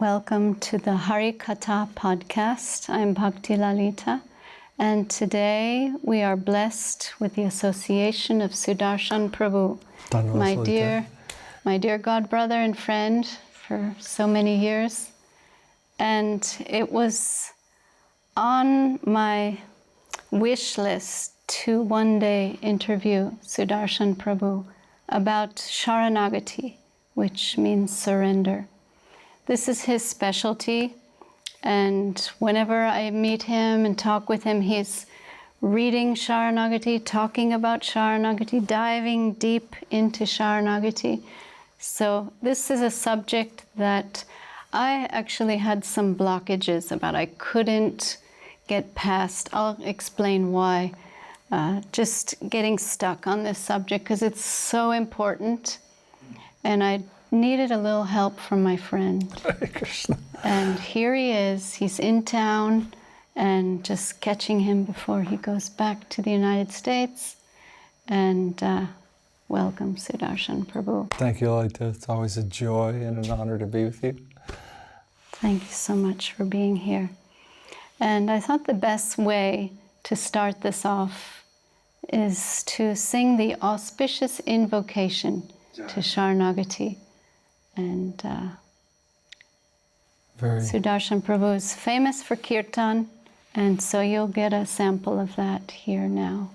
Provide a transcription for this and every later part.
Welcome to the Hari-katha Podcast. I'm Bhakti Lalita, and today we are blessed with the association of Sudarshan Prabhu, my dear God brother and friend for so many years. And it was on my wish list to one day interview Sudarshan Prabhu about Śaraṇāgati, which means surrender. This is his specialty, and whenever I meet him and talk with him, he's reading Śaraṇāgati, talking about Śaraṇāgati, diving deep into Śaraṇāgati. So this is a subject that I actually had some blockages about. I couldn't get past. I'll explain why. Just getting stuck on this subject because it's so important, and I needed a little help from my friend. Hare Krishna. And here he is. He's in town, and just catching him before he goes back to the United States. And welcome, Sudarshan Prabhu. Thank you, Lalita. It's always a joy and an honor to be with you. Thank you so much for being here. And I thought the best way to start this off is to sing the auspicious invocation to Śaraṇāgati. And Sudarshan Prabhu is famous for kirtan, and so you'll get a sample of that here now.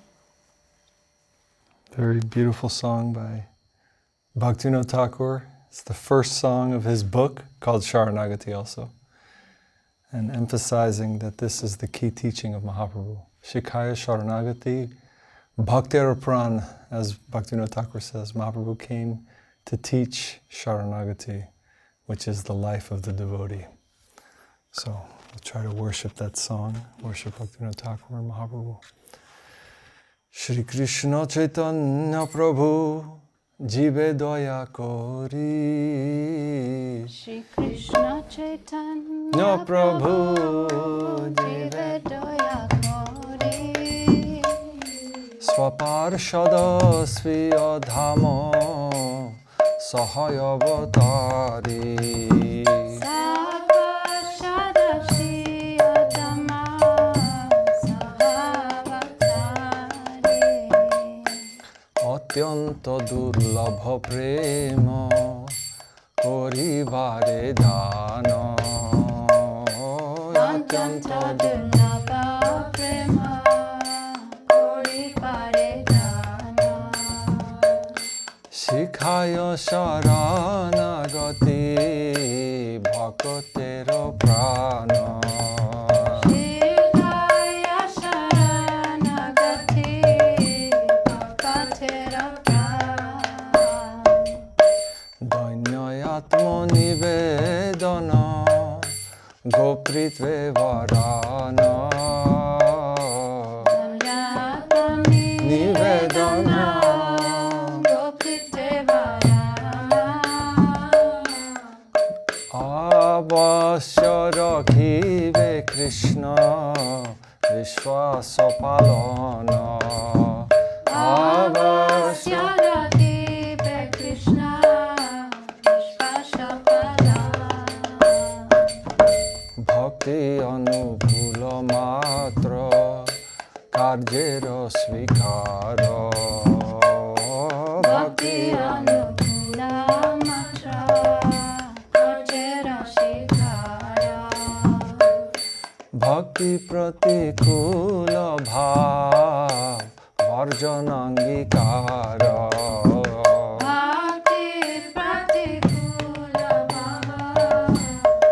Very beautiful song by Bhakti Lalita Thakur. It's the first song of his book called Śaraṇāgati also, and emphasizing that this is the key teaching of Mahaprabhu. Shikhaya Śaraṇāgati Bhaktera Pran, as Bhakti Lalita Thakur says, Mahaprabhu came to teach Śaraṇāgati, which is the life of the devotee. So we'll try to worship that song, worship Bhakti Lalita Thakur and Mahaprabhu. Shri Krishna Chaitanya Prabhu Jive Daya Kori. Shri Krishna Chaitanya Prabhu Jive Daya Kori. Swaparshada Sviya Dhama Sahayavatari. Atyanta durlabha prema koribare dana. Atyanta durlabha prema koribare dana. Shikhaya Śaraṇāgati bhakatera prana. Shikhaya Śaraṇāgati bhakatera prana. Dainyayatma nivedana gopritve varana. Nivedana Avasya rakhive Krishna Vishwasa palana. Avasya rakhive Krishna Vishwasa palana. Bhakti anukula matra karjera svikara. Bhakti anukula matra karjera svikara. Bhakti pratikula bhav varjanangikara. Bhakti pratikula bhav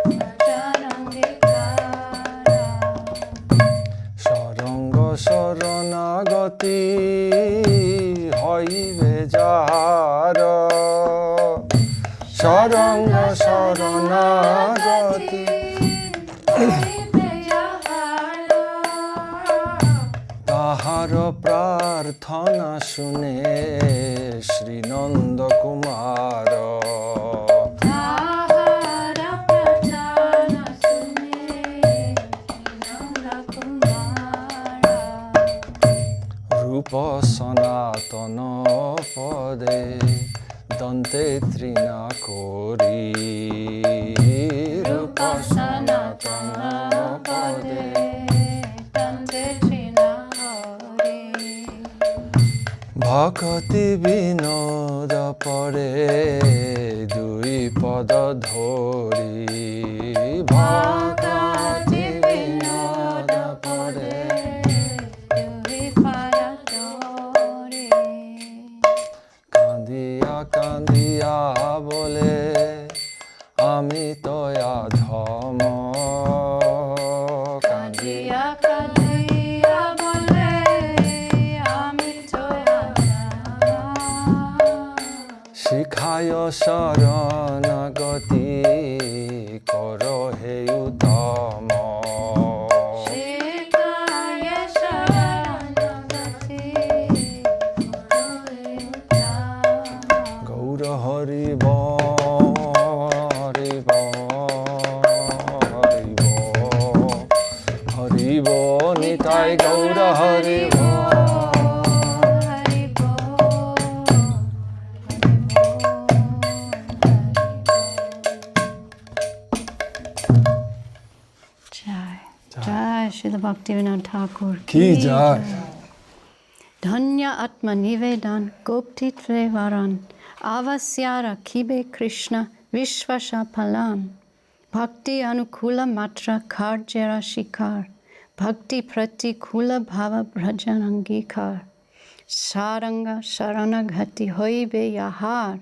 varjanangikara. Śaraṇga Śaraṇāgati hoive jara. Śaraṇga Śaraṇāgati tahara prarthana shune Shri Nanda Kumara. Tahara prarthana shune Nanda Kumara. Rupa sanatana pade Dante trina kori. ভকতি বিনোদ পরে দুই পদ ধরি ভকতি বিনোদ পরে দুই পদ ধরি কাঁদিয়া কাঁদিয়া বলে আমি তয়া ধম কাঁদিয়া কাঁদিয়া বলে আমি তয়া শিখায় শরণাগতি কর হে উত্তম শিখায় শরণাগতি কর হে উত্তম Gour Hari Nitai Gour Hari Jai Srila Bhaktivinoda Thakur ki jai. Dhanya Atma Nivedan Goptitve Varan Avasyara Kibe Krishna Vishvasha Palan Bhakti Anukula Matra Karjera Shikar Bhakti Prati Kula Bhava Brajanangikar Saranga Śaraṇāgati Hoibe Yahar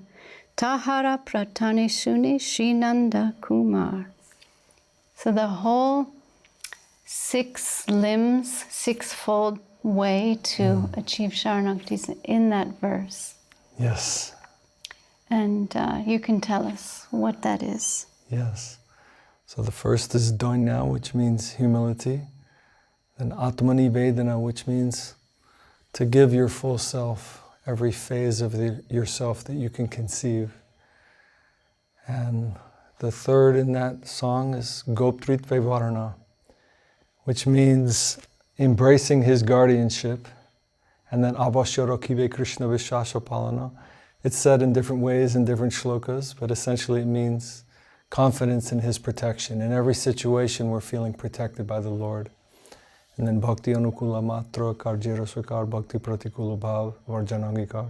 Tahara Pratane Sune Śrīnanda Kumar. So the whole 6 limbs, 6-fold way to achieve Śaraṇāgati is in that verse. Yes. And you can tell us what that is. Yes. So the first is donya, which means humility. Then Atmani Vedana, which means to give your full self, every phase of yourself that you can conceive. And the third in that song is Goptritve Varana, which means embracing his guardianship. And then Abhashara Kive Krishna Vishasha Palana. It's said in different ways in different shlokas, but essentially it means confidence in his protection. In every situation, we're feeling protected by the Lord. And then Bhakti Anukula Matra Karjera Swikar Bhakti Pratikula Bhav Varjanangikar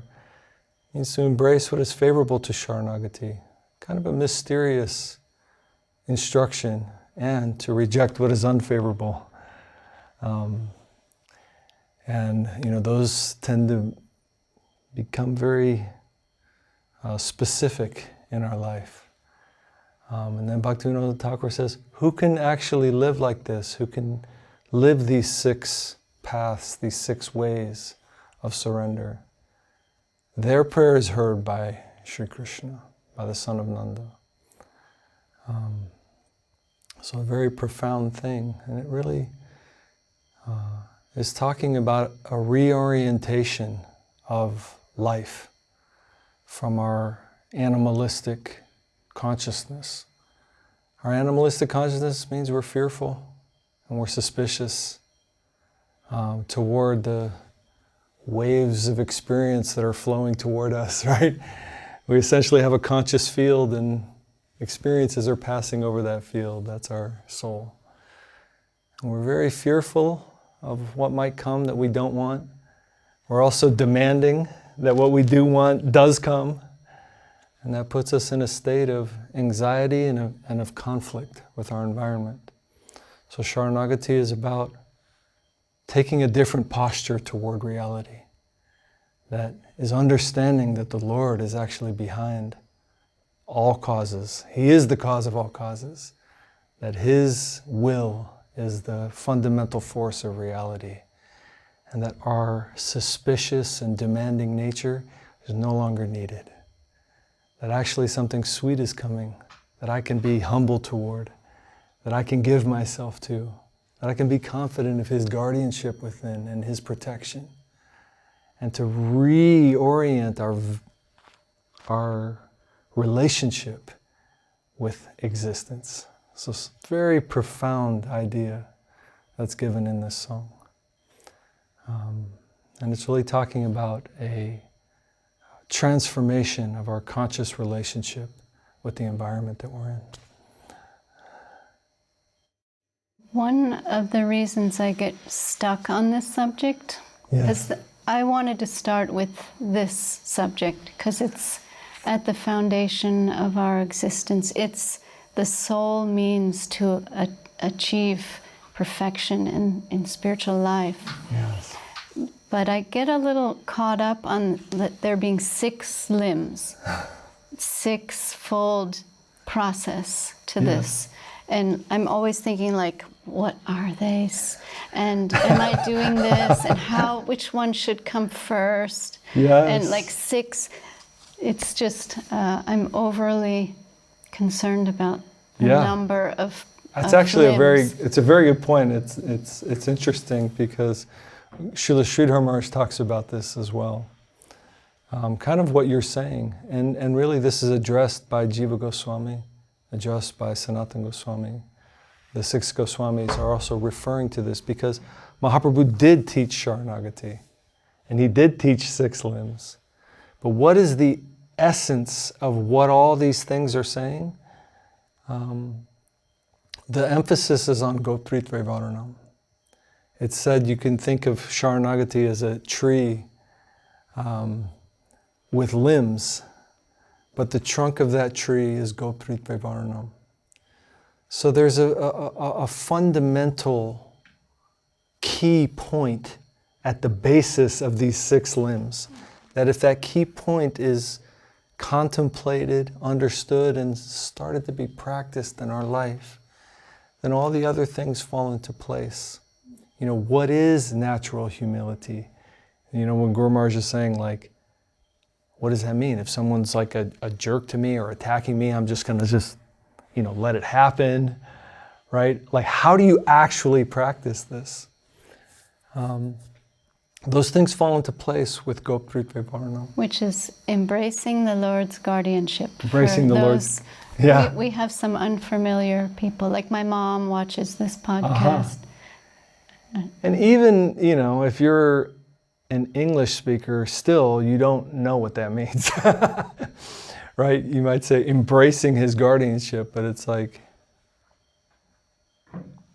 means to embrace what is favorable to Śaraṇāgati. Kind of a mysterious instruction, and to reject what is unfavorable. And those tend to become very specific in our life. And then Bhaktivinoda Thakur says, who can actually live like this? Who can live these 6 paths, these 6 ways of surrender? Their prayer is heard by Sri Krishna, by the son of Nanda. So a very profound thing, and it really is talking about a reorientation of life from our animalistic consciousness. Our animalistic consciousness means we're fearful and we're suspicious toward the waves of experience that are flowing toward us, right? We essentially have a conscious field and experiences are passing over that field. That's our soul. And we're very fearful of what might come that we don't want. We're also demanding that what we do want does come. And that puts us in a state of anxiety and of conflict with our environment. So Śaraṇāgati is about taking a different posture toward reality. That is understanding that the Lord is actually behind all causes. He is the cause of all causes. That His will is the fundamental force of reality. And that our suspicious and demanding nature is no longer needed. That actually something sweet is coming, that I can be humble toward, that I can give myself to, that I can be confident of His guardianship within and His protection. And to reorient our relationship with existence. So it's a very profound idea that's given in this song. And it's really talking about a transformation of our conscious relationship with the environment that we're in. One of the reasons I get stuck on this subject is that I wanted to start with this subject because it's at the foundation of our existence. It's the sole means to achieve perfection in spiritual life. Yes. But I get a little caught up on there being 6 limbs, 6-fold process to this. And I'm always thinking like, what are they? And am I doing this? And which one should come first? Yes. And like 6, it's just, I'm overly concerned about the number of That's actually limbs. it's a very good point. It's interesting because Srila Sridhar Maharaj talks about this as well. Kind of what you're saying. And really this is addressed by Jiva Goswami, addressed by Sanatana Goswami. The 6 Goswamis are also referring to this because Mahaprabhu did teach Śaraṇāgati and he did teach 6 limbs. But what is the essence of what all these things are saying? The emphasis is on Gopritve Varanam. It's said you can think of Śaraṇāgati as a tree with limbs, but the trunk of that tree is Gopritve Varanam. So there's a fundamental key point at the basis of these 6 limbs, that if that key point is contemplated, understood, and started to be practiced in our life, then all the other things fall into place. You know, what is natural humility? You know, when Guru Maharaj is saying, like, what does that mean? If someone's like a jerk to me or attacking me, I'm just gonna let it happen, right? Like, how do you actually practice this? Those things fall into place with Gopritve Varanam. Which is embracing the Lord's guardianship. Embracing the Lord's, yeah. We have some unfamiliar people, like my mom watches this podcast. And even, if you're an English speaker, still, you don't know what that means, right? You might say embracing his guardianship, but it's like,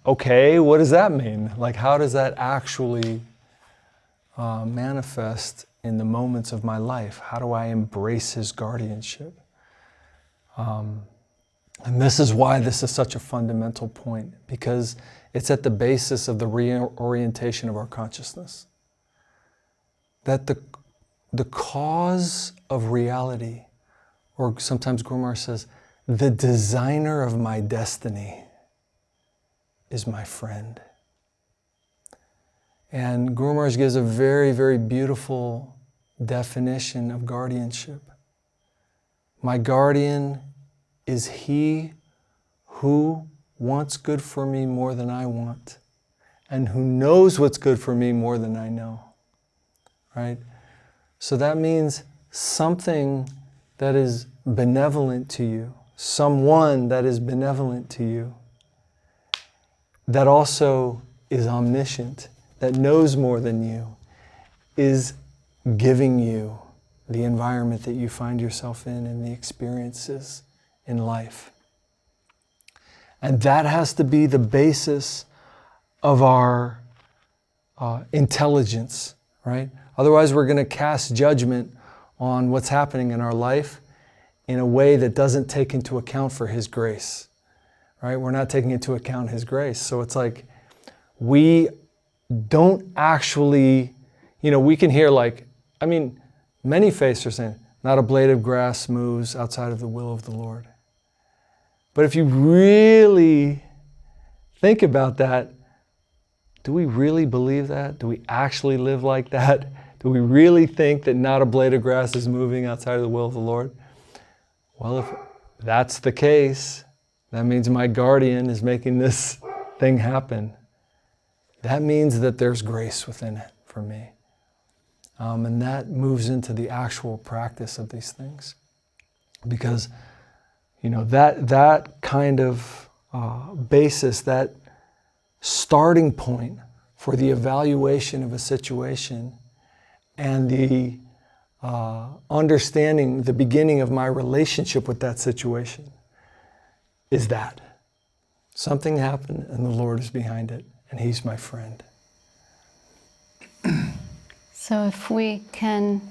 okay, what does that mean? Like, how does that actually manifest in the moments of my life? How do I embrace his guardianship? And this is why this is such a fundamental point, because it's at the basis of the reorientation of our consciousness. That the cause of reality, or sometimes Guru Maharaj says, the designer of my destiny is my friend. And Guru Maharaj gives a very, very beautiful definition of guardianship. My guardian is he who wants good for me more than I want, and who knows what's good for me more than I know, right? So that means something that is benevolent to you, someone that is benevolent to you, that also is omniscient, that knows more than you, is giving you the environment that you find yourself in and the experiences in life. And that has to be the basis of our intelligence, right? Otherwise, we're going to cast judgment on what's happening in our life in a way that doesn't take into account for His grace, right? We're not taking into account His grace. So it's like we don't actually, we can hear many faiths are saying, not a blade of grass moves outside of the will of the Lord. But if you really think about that, do we really believe that? Do we actually live like that? Do we really think that not a blade of grass is moving outside of the will of the Lord? Well, if that's the case, that means my guardian is making this thing happen. That means that there's grace within it for me. And that moves into the actual practice of these things. Because, that kind of basis, that starting point for the evaluation of a situation and the understanding the beginning of my relationship with that situation is that. Something happened and the Lord is behind it and He's my friend. So if we can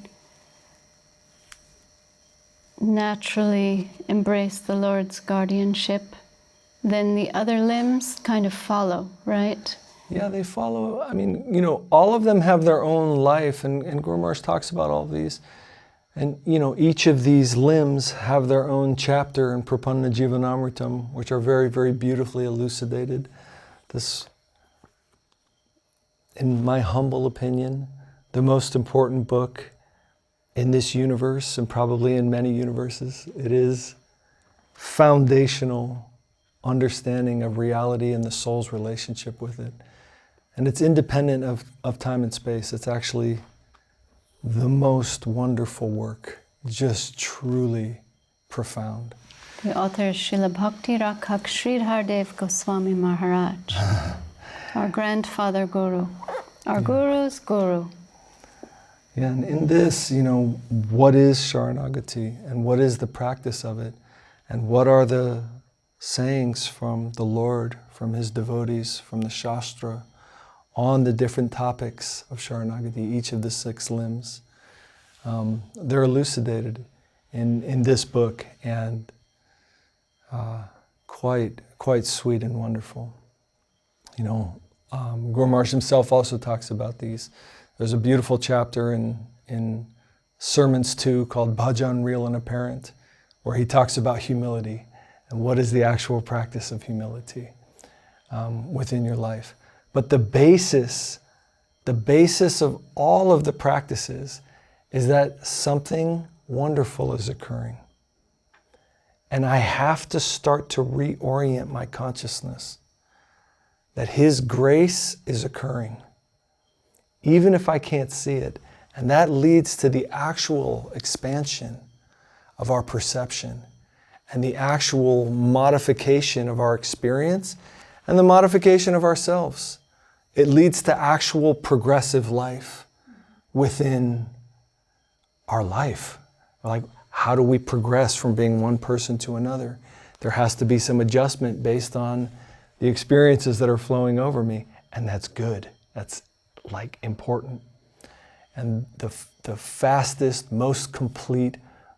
naturally embrace the Lord's guardianship, then the other limbs kind of follow, right? Yeah, they follow. I mean, all of them have their own life, and Guru Maharaj talks about all of these. And, each of these limbs have their own chapter in Prapanna Jivanamritam, which are very, very beautifully elucidated. This, in my humble opinion, the most important book in this universe, and probably in many universes. It is foundational understanding of reality and the soul's relationship with it. And it's independent of time and space. It's actually the most wonderful work, just truly profound. The author is Srila Bhakti Rakhak Sridhardev Goswami Maharaj, our grandfather guru, our guru's guru. Yeah, and in this, what is Śaraṇāgati and what is the practice of it? And what are the sayings from the Lord, from his devotees, from the Shastra, on the different topics of Śaraṇāgati, each of the 6 limbs. They're elucidated in this book, and quite sweet and wonderful. Guru Maharaj himself also talks about these. There's a beautiful chapter in Sermons 2 called Bhajan, Real and Apparent, where he talks about humility and what is the actual practice of humility within your life. But the basis of all of the practices is that something wonderful is occurring. And I have to start to reorient my consciousness that his grace is occurring, even if I can't see it. And that leads to the actual expansion of our perception and the actual modification of our experience and the modification of ourselves. It leads to actual progressive life within our life. Like, how do we progress from being one person to another? There has to be some adjustment based on the experiences that are flowing over me, and that's good. That's important. And the fastest, most complete,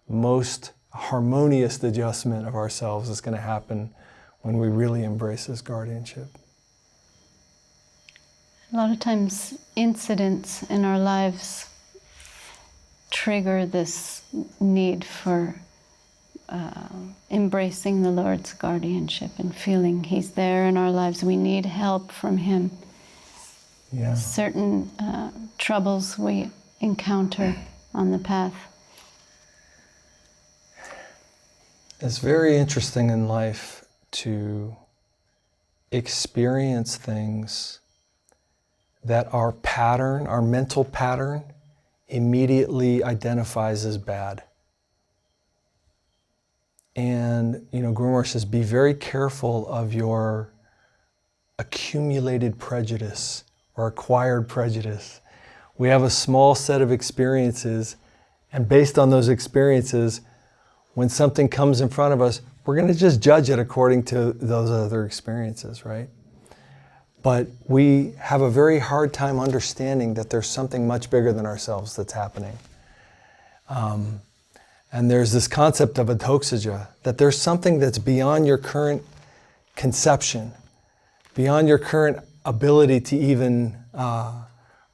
most harmonious adjustment of ourselves is going to happen when we really embrace this guardianship. A lot of times incidents in our lives trigger this need for embracing the Lord's guardianship and feeling he's there in our lives. We need help from him. Yeah. Certain troubles we encounter on the path. It's very interesting in life to experience things that our pattern, our mental pattern, immediately identifies as bad. And, Guru Maharaj says, be very careful of your accumulated prejudice or acquired prejudice. We have a small set of experiences, and based on those experiences, when something comes in front of us, we're going to just judge it according to those other experiences, right? But we have a very hard time understanding that there's something much bigger than ourselves that's happening. And there's this concept of adhoksaja, that there's something that's beyond your current conception, beyond your current ability to even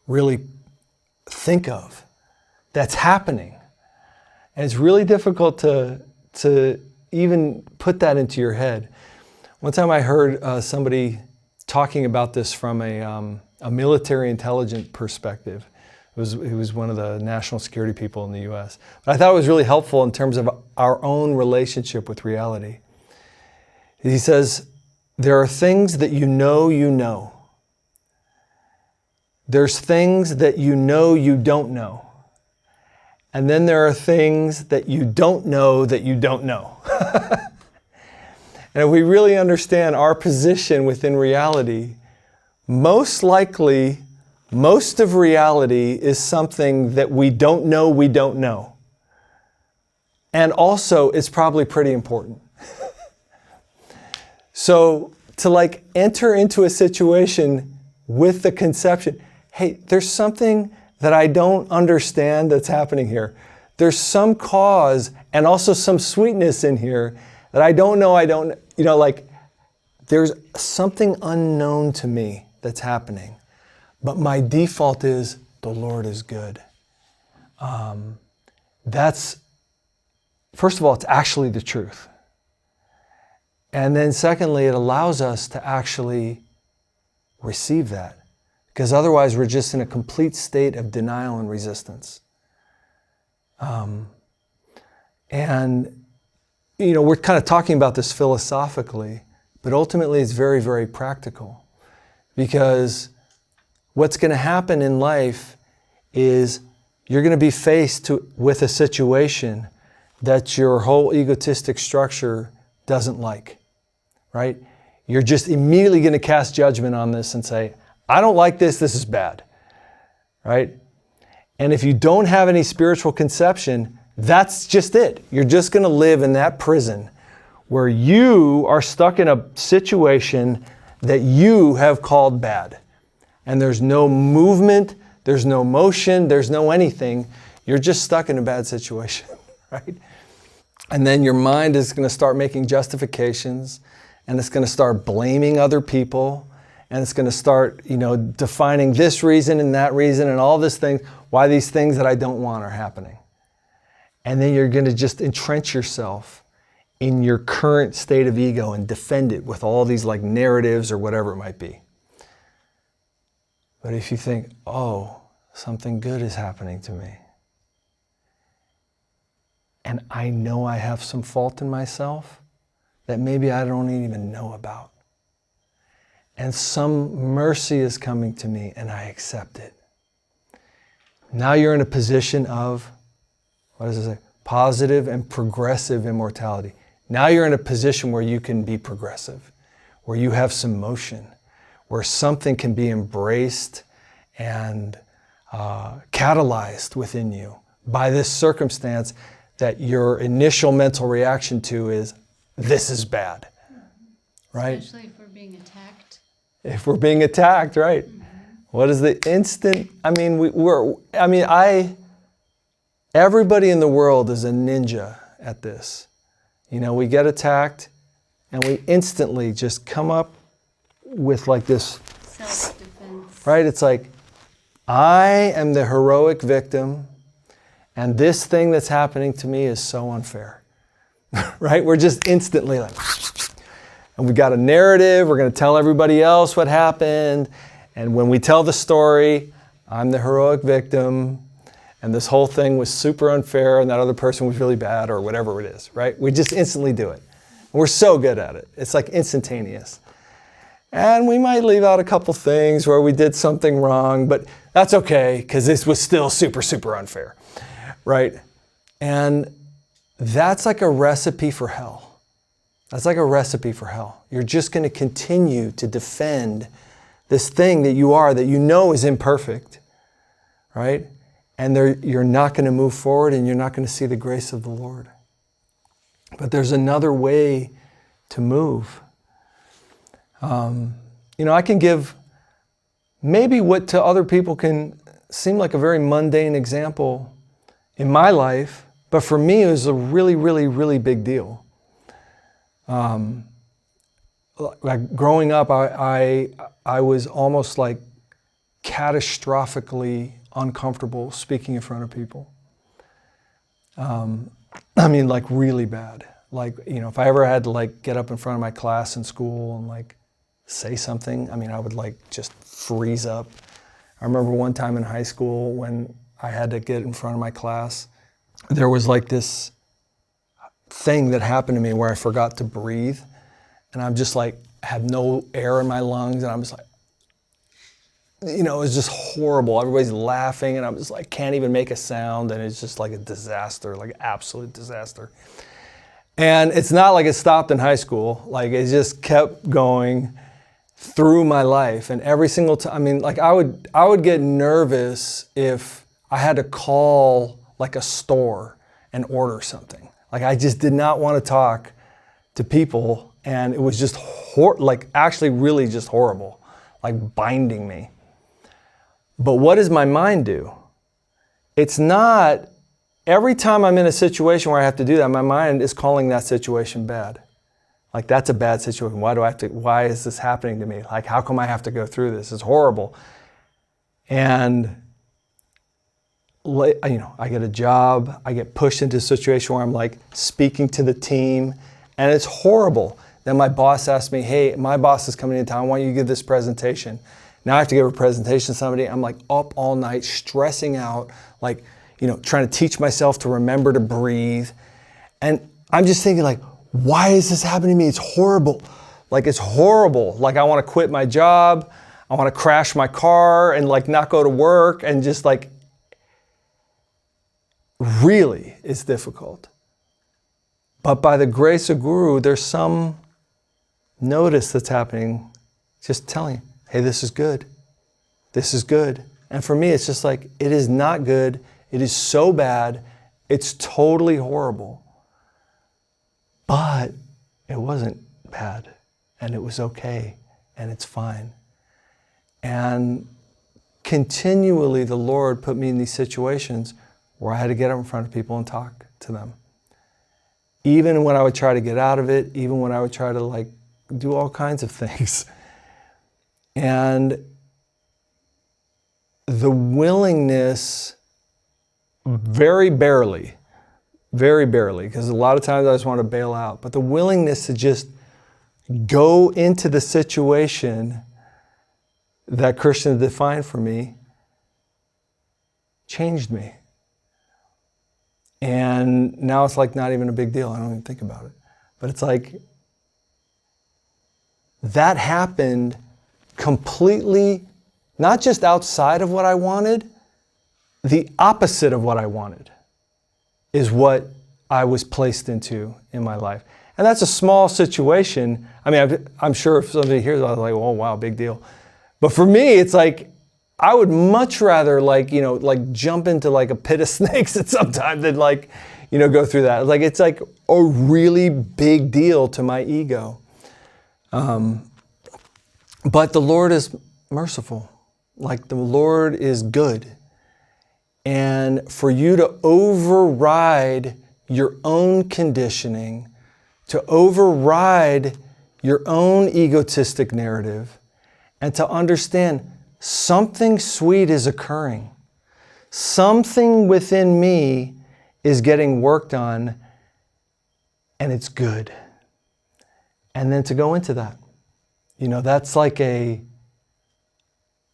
really think of, that's happening. And it's really difficult to even put that into your head. One time I heard somebody talking about this from a military intelligence perspective. He was one of the national security people in the US. But I thought it was really helpful in terms of our own relationship with reality. He says, there are things that you know. There's things that you don't know. And then there are things that you don't know that you don't know. And if we really understand our position within reality, most likely, most of reality is something that we don't know. And also, it's probably pretty important. So to enter into a situation with the conception, hey, there's something that I don't understand that's happening here. There's some cause and also some sweetness in here that I don't know, like there's something unknown to me that's happening. But my default is the Lord is good. That's, first of all, it's actually the truth. And then secondly, it allows us to actually receive that. Because otherwise we're just in a complete state of denial and resistance. And, we're kind of talking about this philosophically, but ultimately it's very, very practical. Because what's going to happen in life is you're going to be faced with a situation that your whole egotistic structure doesn't like, right? You're just immediately going to cast judgment on this and say, I don't like this, this is bad, right? And if you don't have any spiritual conception, that's just it. You're just going to live in that prison where you are stuck in a situation that you have called bad. And there's no movement, there's no motion, there's no anything. You're just stuck in a bad situation, right? And then your mind is going to start making justifications, and it's going to start blaming other people, and it's going to start, defining this reason and that reason and all this thing, why these things that I don't want are happening. And then you're going to just entrench yourself in your current state of ego and defend it with all these like narratives or whatever it might be. But if you think, oh, something good is happening to me, and I know I have some fault in myself that maybe I don't even know about, and some mercy is coming to me and I accept it. Now you're in a position of, what does it say? Positive and progressive immortality. Now you're in a position where you can be progressive, where you have some motion, where something can be embraced and catalyzed within you by this circumstance that your initial mental reaction to is, this is bad, right? Especially if we're being attacked. If we're being attacked, right? Mm-hmm. What is the instant? Everybody in the world is a ninja at this. We get attacked and we instantly just come up with like this self-defense. Right? It's like, I am the heroic victim and this thing that's happening to me is so unfair. Right? We're just instantly like, and we got a narrative, we're going to tell everybody else what happened. And when we tell the story, I'm the heroic victim, and this whole thing was super unfair, and that other person was really bad, or whatever it is, right? We just instantly do it. And we're so good at it. It's like instantaneous. And we might leave out a couple things where we did something wrong, but that's okay, because this was still super, super unfair, right? And that's like a recipe for hell. That's like a recipe for hell. You're just going to continue to defend this thing that you are, that you know is imperfect, right? And you're not going to move forward, and you're not going to see the grace of the Lord. But there's another way to move. I can give maybe what to other people can seem like a very mundane example in my life, but for me it was a really, really, really big deal. Like growing up, I was almost like catastrophically uncomfortable speaking in front of people. Like really bad. Like, if I ever had to like get up in front of my class in school and like say something, I would like just freeze up. I remember one time in high school when I had to get in front of my class, there was like this thing that happened to me where I forgot to breathe, and I'm just like, had no air in my lungs, and I'm just like, it was just horrible. Everybody's laughing, and I'm just like, can't even make a sound, and it's just like a disaster, like absolute disaster. And it's not like it stopped in high school. Like it just kept going through my life, and every single time, like I would get nervous if I had to call like a store and order something. Like I just did not want to talk to people, and it was just actually really just horrible, like binding me. But what does my mind do? it's not, every time I'm in a situation where I have to do that, my mind is calling that situation bad. Like, that's a bad situation. Why is this happening to me? Like, how come I have to go through this? It's horrible. And, I get a job, I get pushed into a situation where I'm like speaking to the team, and it's horrible. Then my boss asks me, hey, my boss is coming into town, I want you to give this presentation. Now I have to give a presentation to somebody. I'm like up all night, stressing out, like, trying to teach myself to remember to breathe. And I'm just thinking, like, why is this happening to me? It's horrible. Like, it's horrible. Like, I want to quit my job. I want to crash my car and like not go to work, and just like, really, it's difficult. But by the grace of Guru, there's some notice that's happening, just telling you, hey, this is good. This is good. And for me, it's just like, it is not good. It is so bad. It's totally horrible. But it wasn't bad. And it was okay. And it's fine. And continually, the Lord put me in these situations where I had to get up in front of people and talk to them. Even when I would try to get out of it, even when I would try to like do all kinds of things. And the willingness, very barely, because a lot of times I just want to bail out, but the willingness to just go into the situation that Krishna defined for me changed me. And now it's like not even a big deal. I don't even think about it. But it's like, that happened completely, not just outside of what I wanted, the opposite of what I wanted is what I was placed into in my life. And that's a small situation. I mean, I'm sure if somebody hears it, I was like, oh, wow, big deal. But for me, it's like, I would much rather like jump into like a pit of snakes at some time than like, go through that. Like, it's like a really big deal to my ego. But the Lord is merciful. Like, the Lord is good. And for you to override your own conditioning, to override your own egotistic narrative, and to understand something sweet is occurring. Something within me is getting worked on, and it's good. And then to go into that, that's like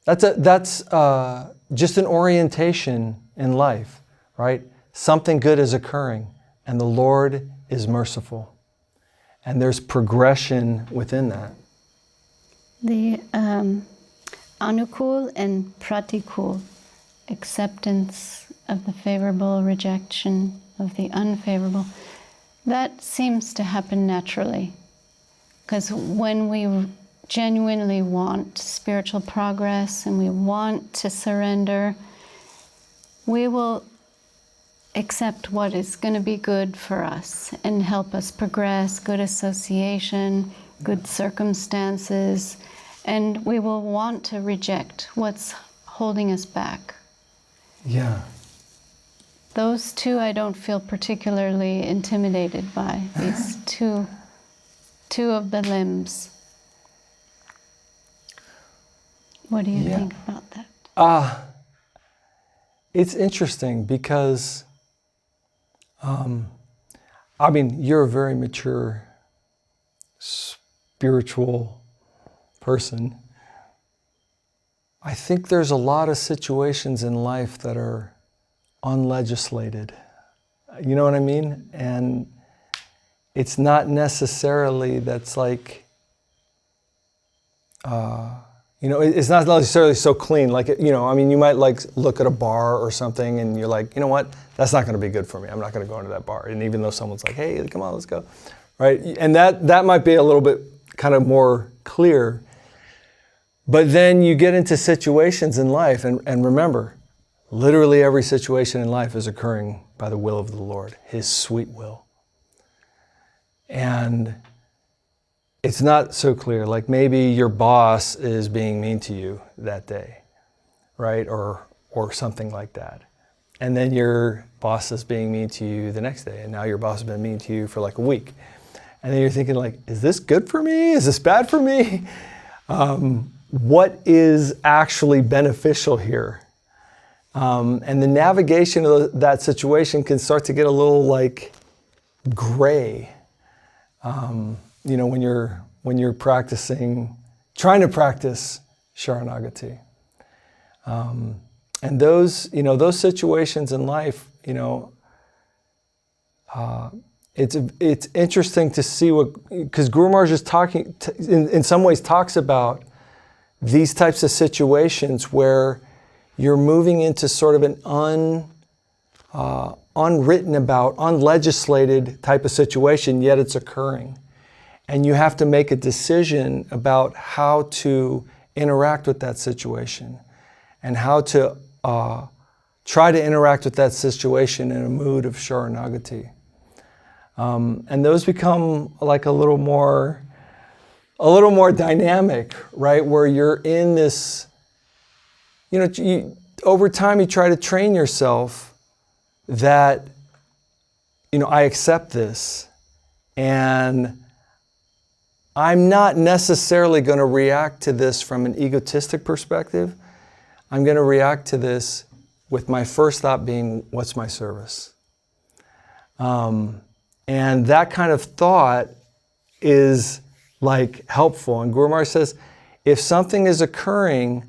that's just an orientation in life, right? Something good is occurring, and the Lord is merciful. And there's progression within that. The Anukul and Pratikul, acceptance of the favorable, rejection of the unfavorable, that seems to happen naturally. Because when we genuinely want spiritual progress and we want to surrender, we will accept what is going to be good for us and help us progress, good association, good circumstances, and we will want to reject what's holding us back. Yeah. Those two I don't feel particularly intimidated by, these two of the limbs. What do you think about that? It's interesting because, you're a very mature, spiritual person. I think there's a lot of situations in life that are unlegislated. You know what I mean? And it's not necessarily that's like, it's not necessarily so clean. Like, you might like look at a bar or something and you're like, you know what? That's not going to be good for me. I'm not going to go into that bar. And even though someone's like, hey, come on, let's go. Right? And that might be a little bit kind of more clear. But then you get into situations in life, and remember, literally every situation in life is occurring by the will of the Lord, His sweet will. And it's not so clear. Like maybe your boss is being mean to you that day, right? Or something like that. and then your boss is being mean to you the next day, and now your boss has been mean to you for like a week. And then you're thinking like, is this good for me? Is this bad for me? What is actually beneficial here? And the navigation of that situation can start to get a little like gray. You know, when you're trying to practice Śaraṇāgati. And those situations in life, it's interesting to see because Guru Maharaj is talking, in some ways talks about these types of situations where you're moving into sort of an unwritten about, unlegislated type of situation, yet it's occurring. And you have to make a decision about how to interact with that situation and how to try to interact with that situation in a mood of Śaraṇāgati. And those become like a little more dynamic, right? Where you're in this, over time you try to train yourself that, I accept this, and I'm not necessarily going to react to this from an egotistic perspective. I'm going to react to this with my first thought being, what's my service? And that kind of thought is like helpful. And Guru Maharaj says, if something is occurring,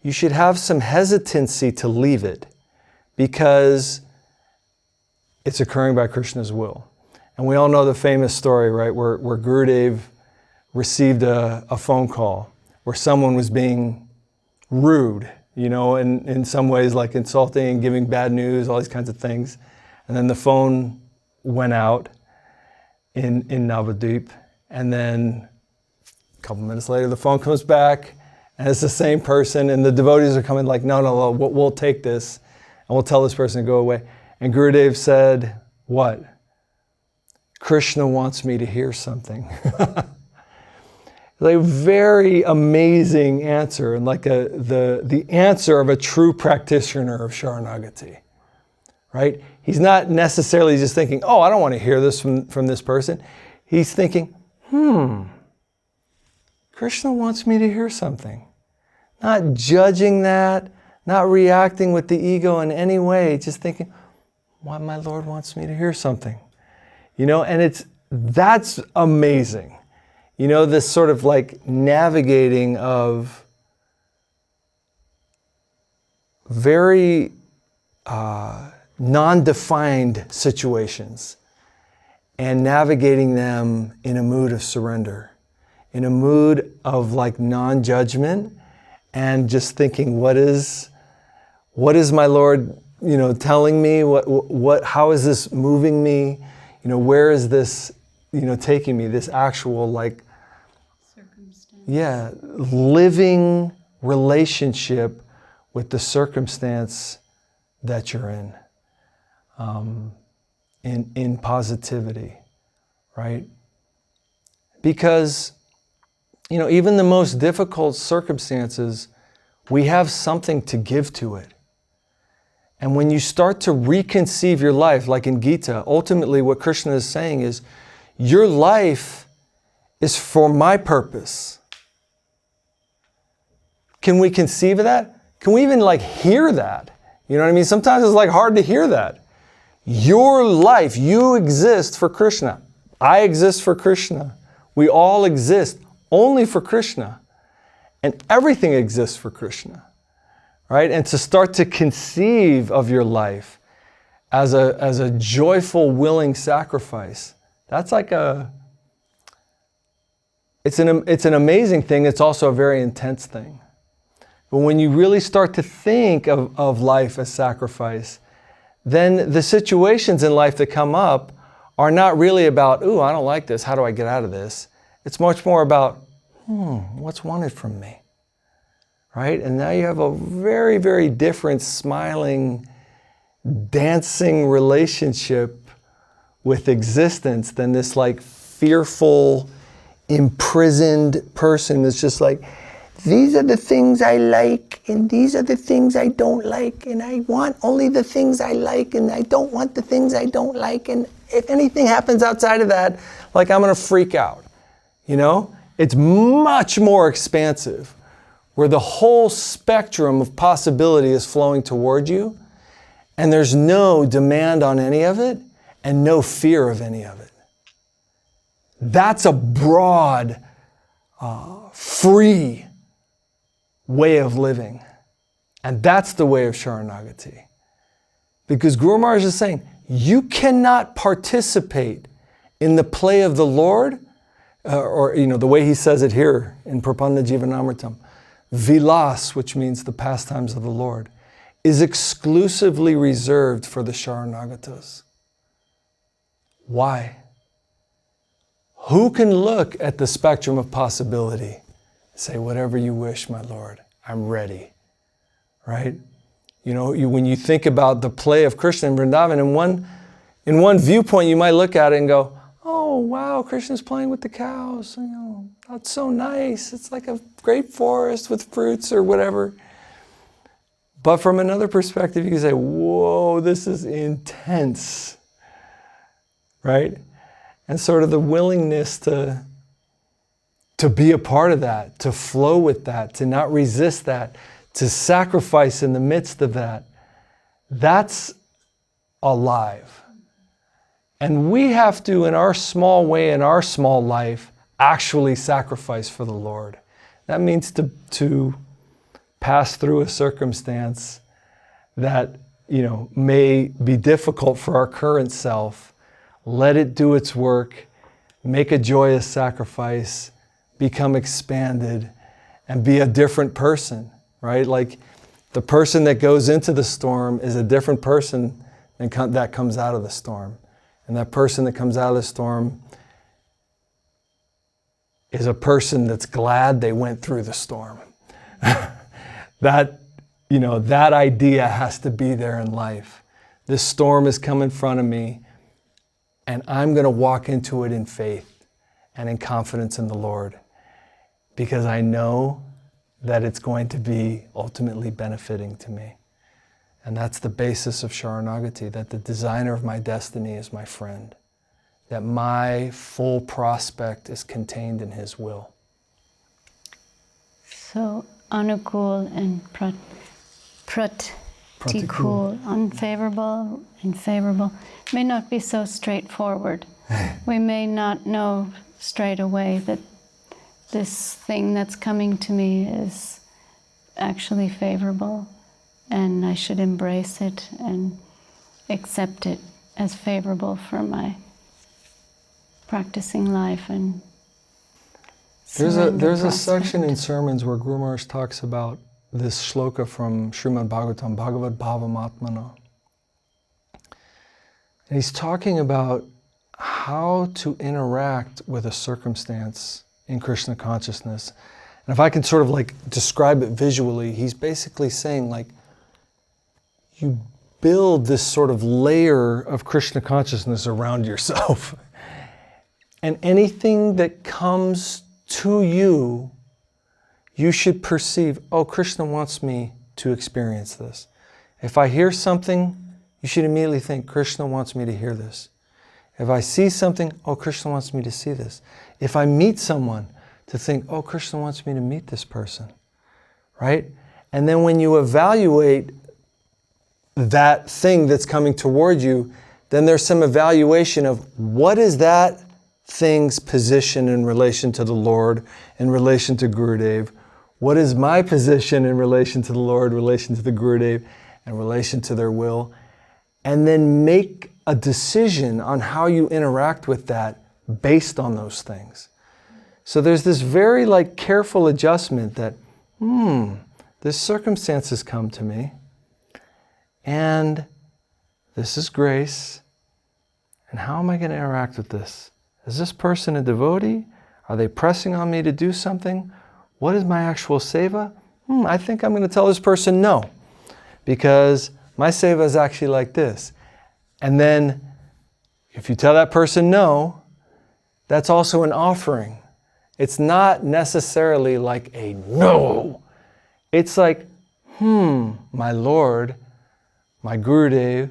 you should have some hesitancy to leave it because it's occurring by Krishna's will. And we all know the famous story, right, where Gurudev received a phone call where someone was being rude, and in some ways like insulting, giving bad news, all these kinds of things. And then the phone went out in Navadvip, and then a couple minutes later the phone comes back and it's the same person, and the devotees are coming like, no, we'll take this and we'll tell this person to go away. And Gurudev said, what? Krishna wants me to hear something. Like a very amazing answer, and like the answer of a true practitioner of Śaraṇāgati, right? He's not necessarily just thinking, oh, I don't want to hear this from this person. He's thinking, Krishna wants me to hear something. Not judging that, not reacting with the ego in any way, just thinking, why my Lord wants me to hear something. And that's amazing. This sort of like navigating of very non-defined situations and navigating them in a mood of surrender, in a mood of like non-judgment, and just thinking, what is my Lord, telling me? How is this moving me? Where is this, taking me? This actual like, living relationship with the circumstance that you're in positivity, right? Because, even the most difficult circumstances, we have something to give to it. And when you start to reconceive your life, like in Gita, ultimately what Krishna is saying is, your life is for my purpose. Can we conceive of that? Can we even like hear that? You know what I mean? Sometimes it's like hard to hear that. Your life, you exist for Krishna. I exist for Krishna. We all exist only for Krishna. And everything exists for Krishna. Right? And to start to conceive of your life as a joyful, willing sacrifice, that's like it's an amazing thing. It's also a very intense thing. But when you really start to think of life as sacrifice, then the situations in life that come up are not really about, ooh, I don't like this, how do I get out of this? It's much more about, what's wanted from me? Right? And now you have a very, very different, smiling, dancing relationship with existence than this like fearful, imprisoned person that's just like, these are the things I like, and these are the things I don't like, and I want only the things I like, and I don't want the things I don't like, and if anything happens outside of that, like I'm going to freak out. You know? It's much more expansive, where the whole spectrum of possibility is flowing toward you, and there's no demand on any of it, and no fear of any of it. That's a broad, free way of living. And that's the way of Śaraṇāgati. Because Guru Maharaj is saying, you cannot participate in the play of the Lord, or the way he says it here in Prapanna Jivanamritam, vilas, which means the pastimes of the Lord, is exclusively reserved for the Śaraṇāgatas. Why? Who can look at the spectrum of possibility and say, whatever you wish, my Lord, I'm ready, right? When you think about the play of Krishna in Vrindavan, in one viewpoint, you might look at it and go, oh, wow, Krishna's playing with the cows. That's so nice. It's like a great forest with fruits or whatever. But from another perspective, you can say, whoa, this is intense, right? And sort of the willingness to be a part of that, to flow with that, to not resist that, to sacrifice in the midst of that, that's alive. And we have to, in our small way, in our small life, actually sacrifice for the Lord. That means to pass through a circumstance that, may be difficult for our current self, let it do its work, make a joyous sacrifice, become expanded, and be a different person, right? Like the person that goes into the storm is a different person than that comes out of the storm. And that person that comes out of the storm is a person that's glad they went through the storm. That idea has to be there in life. This storm has come in front of me, and I'm going to walk into it in faith and in confidence in the Lord, because I know that it's going to be ultimately benefiting to me. And that's the basis of Śaraṇāgati, that the designer of my destiny is my friend, that my full prospect is contained in his will. So anukul and pratikul, unfavorable and favorable, may not be so straightforward. We may not know straight away that this thing that's coming to me is actually favorable, and I should embrace it and accept it as favorable for my practicing life. And there's a section in sermons where Guru Maharaj talks about this shloka from Srimad Bhagavatam, Bhagavad Bhavamatmana. And he's talking about how to interact with a circumstance in Krishna consciousness. And if I can sort of describe it visually, he's basically saying you build this sort of layer of Krishna consciousness around yourself. And anything that comes to you, you should perceive, oh, Krishna wants me to experience this. If I hear something, you should immediately think, Krishna wants me to hear this. If I see something, oh, Krishna wants me to see this. If I meet someone, to think, oh, Krishna wants me to meet this person, right? And then when you evaluate that thing that's coming toward you, then there's some evaluation of what is that thing's position in relation to the Lord, in relation to Gurudev? What is my position in relation to the Lord, in relation to the Gurudev, in relation to their will? And then make a decision on how you interact with that based on those things. So there's this very careful adjustment that, this circumstance has come to me, and this is grace, and how am I going to interact with this? Is this person a devotee? Are they pressing on me to do something? What is my actual seva? I think I'm going to tell this person no, because my seva is actually like this. And then if you tell that person no, that's also an offering. It's not necessarily like a no. It's like, my Lord, my Gurudev,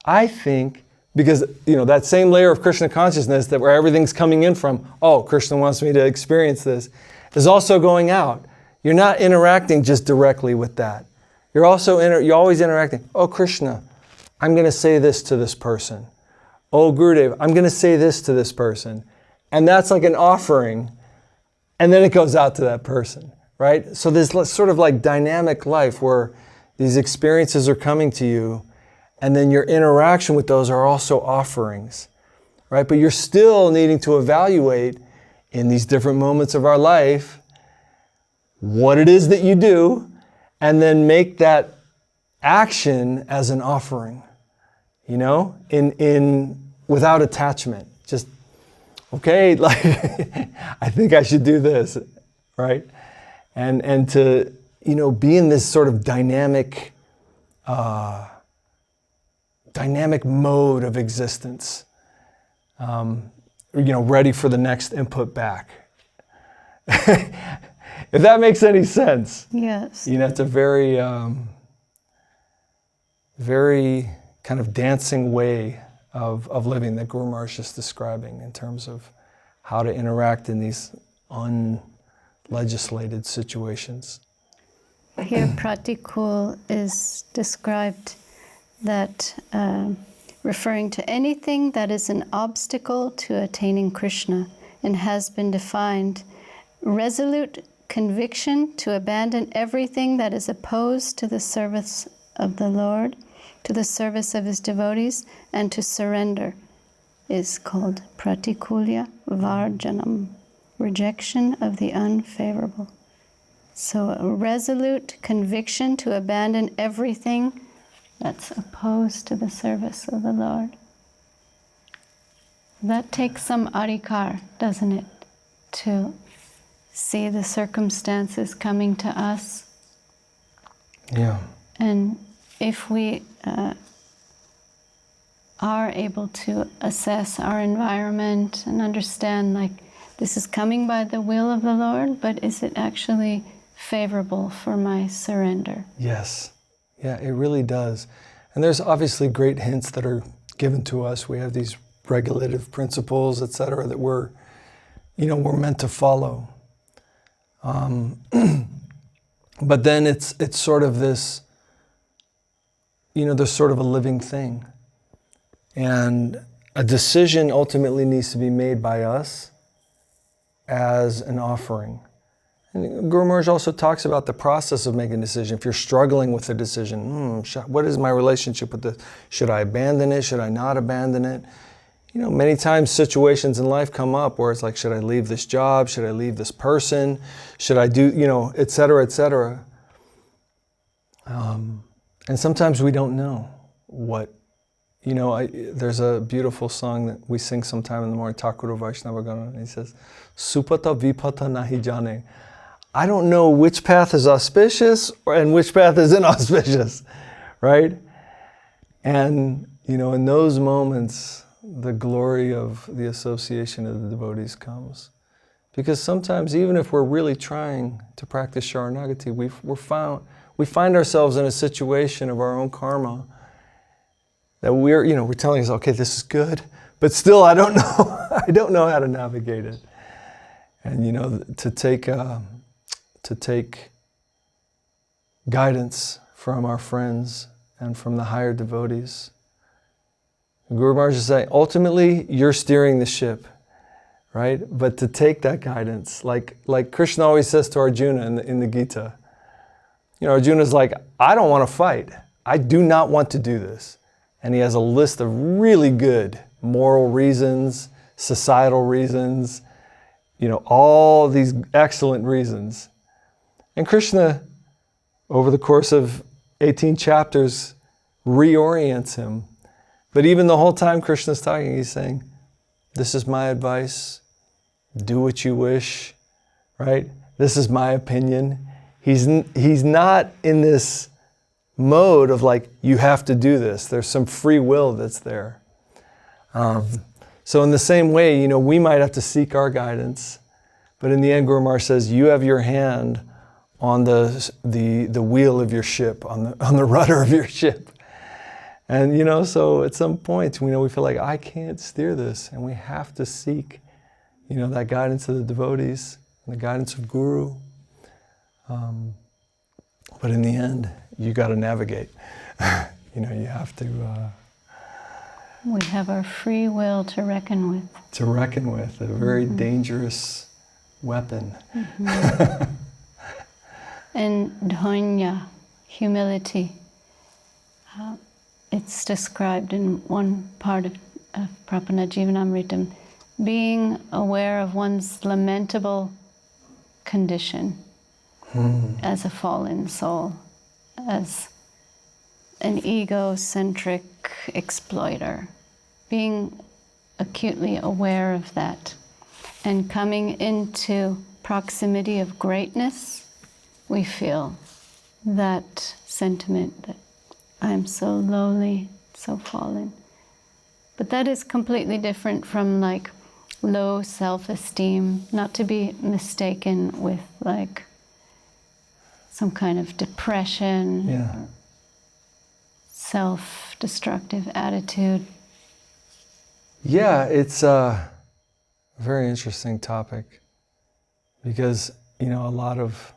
I think, because that same layer of Krishna consciousness that where everything's coming in from, oh, Krishna wants me to experience this, is also going out. You're not interacting just directly with that. You're always interacting. Oh, Krishna, I'm going to say this to this person. Oh, Gurudev, I'm going to say this to this person. And that's like an offering. And then it goes out to that person, right? So there's sort of like dynamic life where these experiences are coming to you, and then your interaction with those are also offerings, right? But you're still needing to evaluate in these different moments of our life what it is that you do, and then make that action as an offering, in without attachment. Just, okay, like, I think I should do this, right? And to, be in this sort of dynamic mode of existence, ready for the next input back. If that makes any sense. Yes. It's a very, very kind of dancing way of living that Guru Maharaj is just describing in terms of how to interact in these unlegislated situations. Here, pratikul is described that referring to anything that is an obstacle to attaining Krishna, and has been defined resolute conviction to abandon everything that is opposed to the service of the Lord, to the service of his devotees, and to surrender is called pratikulya varjanam, rejection of the unfavorable. So a resolute conviction to abandon everything that's opposed to the service of the Lord. That takes some adhikar, doesn't it? To see the circumstances coming to us. Yeah. And if we are able to assess our environment and understand, like, this is coming by the will of the Lord, but is it actually favorable for my surrender? Yes. Yeah, it really does. And there's obviously great hints that are given to us. We have these regulative principles, etc., that we're meant to follow. But then it's sort of this, there's sort of a living thing. And a decision ultimately needs to be made by us as an offering. And Guru Maharaj also talks about the process of making a decision. If you're struggling with a decision, what is my relationship with this? Should I abandon it? Should I not abandon it? Many times situations in life come up where it's like, should I leave this job? Should I leave this person? Should I do, et cetera, et cetera. And sometimes we don't know what, there's a beautiful song that we sing sometime in the morning, Thakur Vaishnava Gana, and he says, Supata vipata nahi jane. I don't know which path is auspicious and which path is inauspicious, right? And, in those moments, the glory of the association of the devotees comes. Because sometimes, even if we're really trying to practice Śaraṇāgati, we find ourselves in a situation of our own karma that we're telling ourselves, okay, this is good, but still I don't know how to navigate it. And to take guidance from our friends and from the higher devotees. Guru Maharaj is saying, ultimately, you're steering the ship, right? But to take that guidance, like Krishna always says to Arjuna in the Gita, Arjuna's like, I don't want to fight. I do not want to do this. And he has a list of really good moral reasons, societal reasons, all these excellent reasons. And Krishna, over the course of 18 chapters, reorients him. But even the whole time Krishna's talking, he's saying, this is my advice, do what you wish, right? This is my opinion. He's not in this mode of like, you have to do this. There's some free will that's there. So in the same way, we might have to seek our guidance, But in the end, Guru Maharaj says, you have your hand on the wheel of your ship, on the rudder of your ship. And, you know, so at some point, we feel like, I can't steer this. And we have to seek, you know, that guidance of the devotees and the guidance of Guru. But in the end, you got to navigate. You know, you have to... we have our free will to reckon with. To reckon with, a very dangerous weapon. Mm-hmm. And dhanya, humility, it's described in one part of Prabhupada Jivanamritam, being aware of one's lamentable condition as a fallen soul, as an egocentric exploiter, being acutely aware of that and coming into proximity of greatness, we feel that sentiment that I'm so lowly, so fallen. But that is completely different from like low self-esteem, not to be mistaken with like some kind of depression, or self-destructive attitude. Yeah, it's a very interesting topic because, you know, a lot of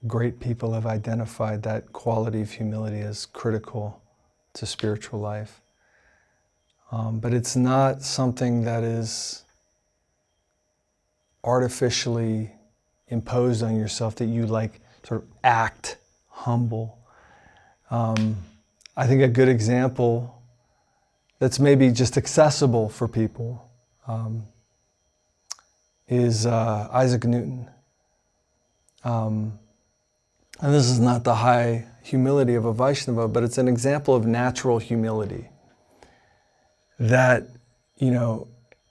great people have identified that quality of humility as critical to spiritual life. But it's not something that is artificially imposed on yourself, that you like sort of act humble. I think a good example that's maybe just accessible for people is Isaac Newton. And this is not the high humility of a Vaishnava, but it's an example of natural humility. That, you know,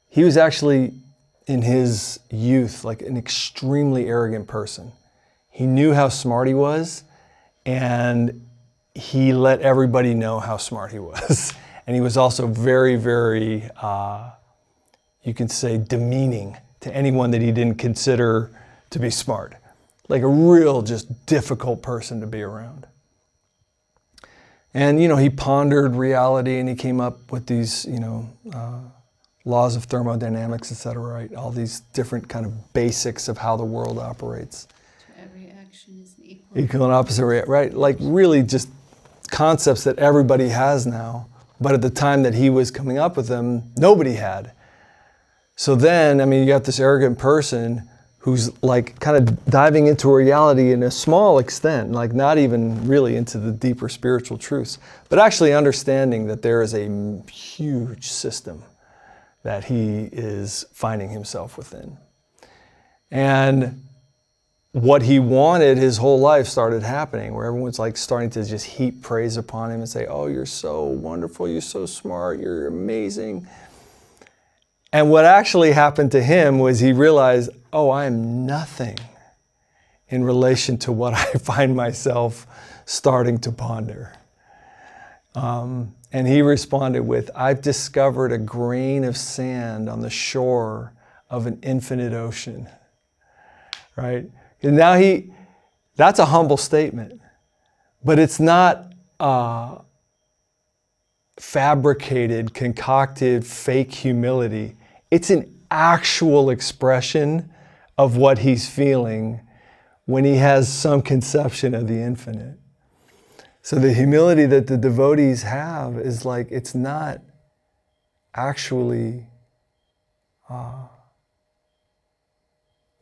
he was actually in his youth like an extremely arrogant person. He knew how smart he was, and he let everybody know how smart he was. And he was also very, very, you can say, demeaning to anyone that he didn't consider to be smart. Like a real just difficult person to be around. And, you know, he pondered reality and he came up with these, you know, laws of thermodynamics, et cetera, right? All these different kind of basics of how the world operates. To every action is an equal. Equal and opposite, right? Like really just concepts that everybody has now. But at the time that he was coming up with them, nobody had. So then, I mean, you got this arrogant person who's like kind of diving into reality in a small extent, like not even really into the deeper spiritual truths, but actually understanding that there is a huge system that he is finding himself within. And what he wanted his whole life started happening, where everyone's like starting to just heap praise upon him and say, oh, you're so wonderful, you're so smart, you're amazing. And what actually happened to him was he realized, oh, I am nothing in relation to what I find myself starting to ponder. And he responded with, I've discovered a grain of sand on the shore of an infinite ocean, right? And now that's a humble statement, but it's not fabricated, concocted, fake humility. It's an actual expression of what he's feeling when he has some conception of the infinite. So the humility that the devotees have is like, it's not actually,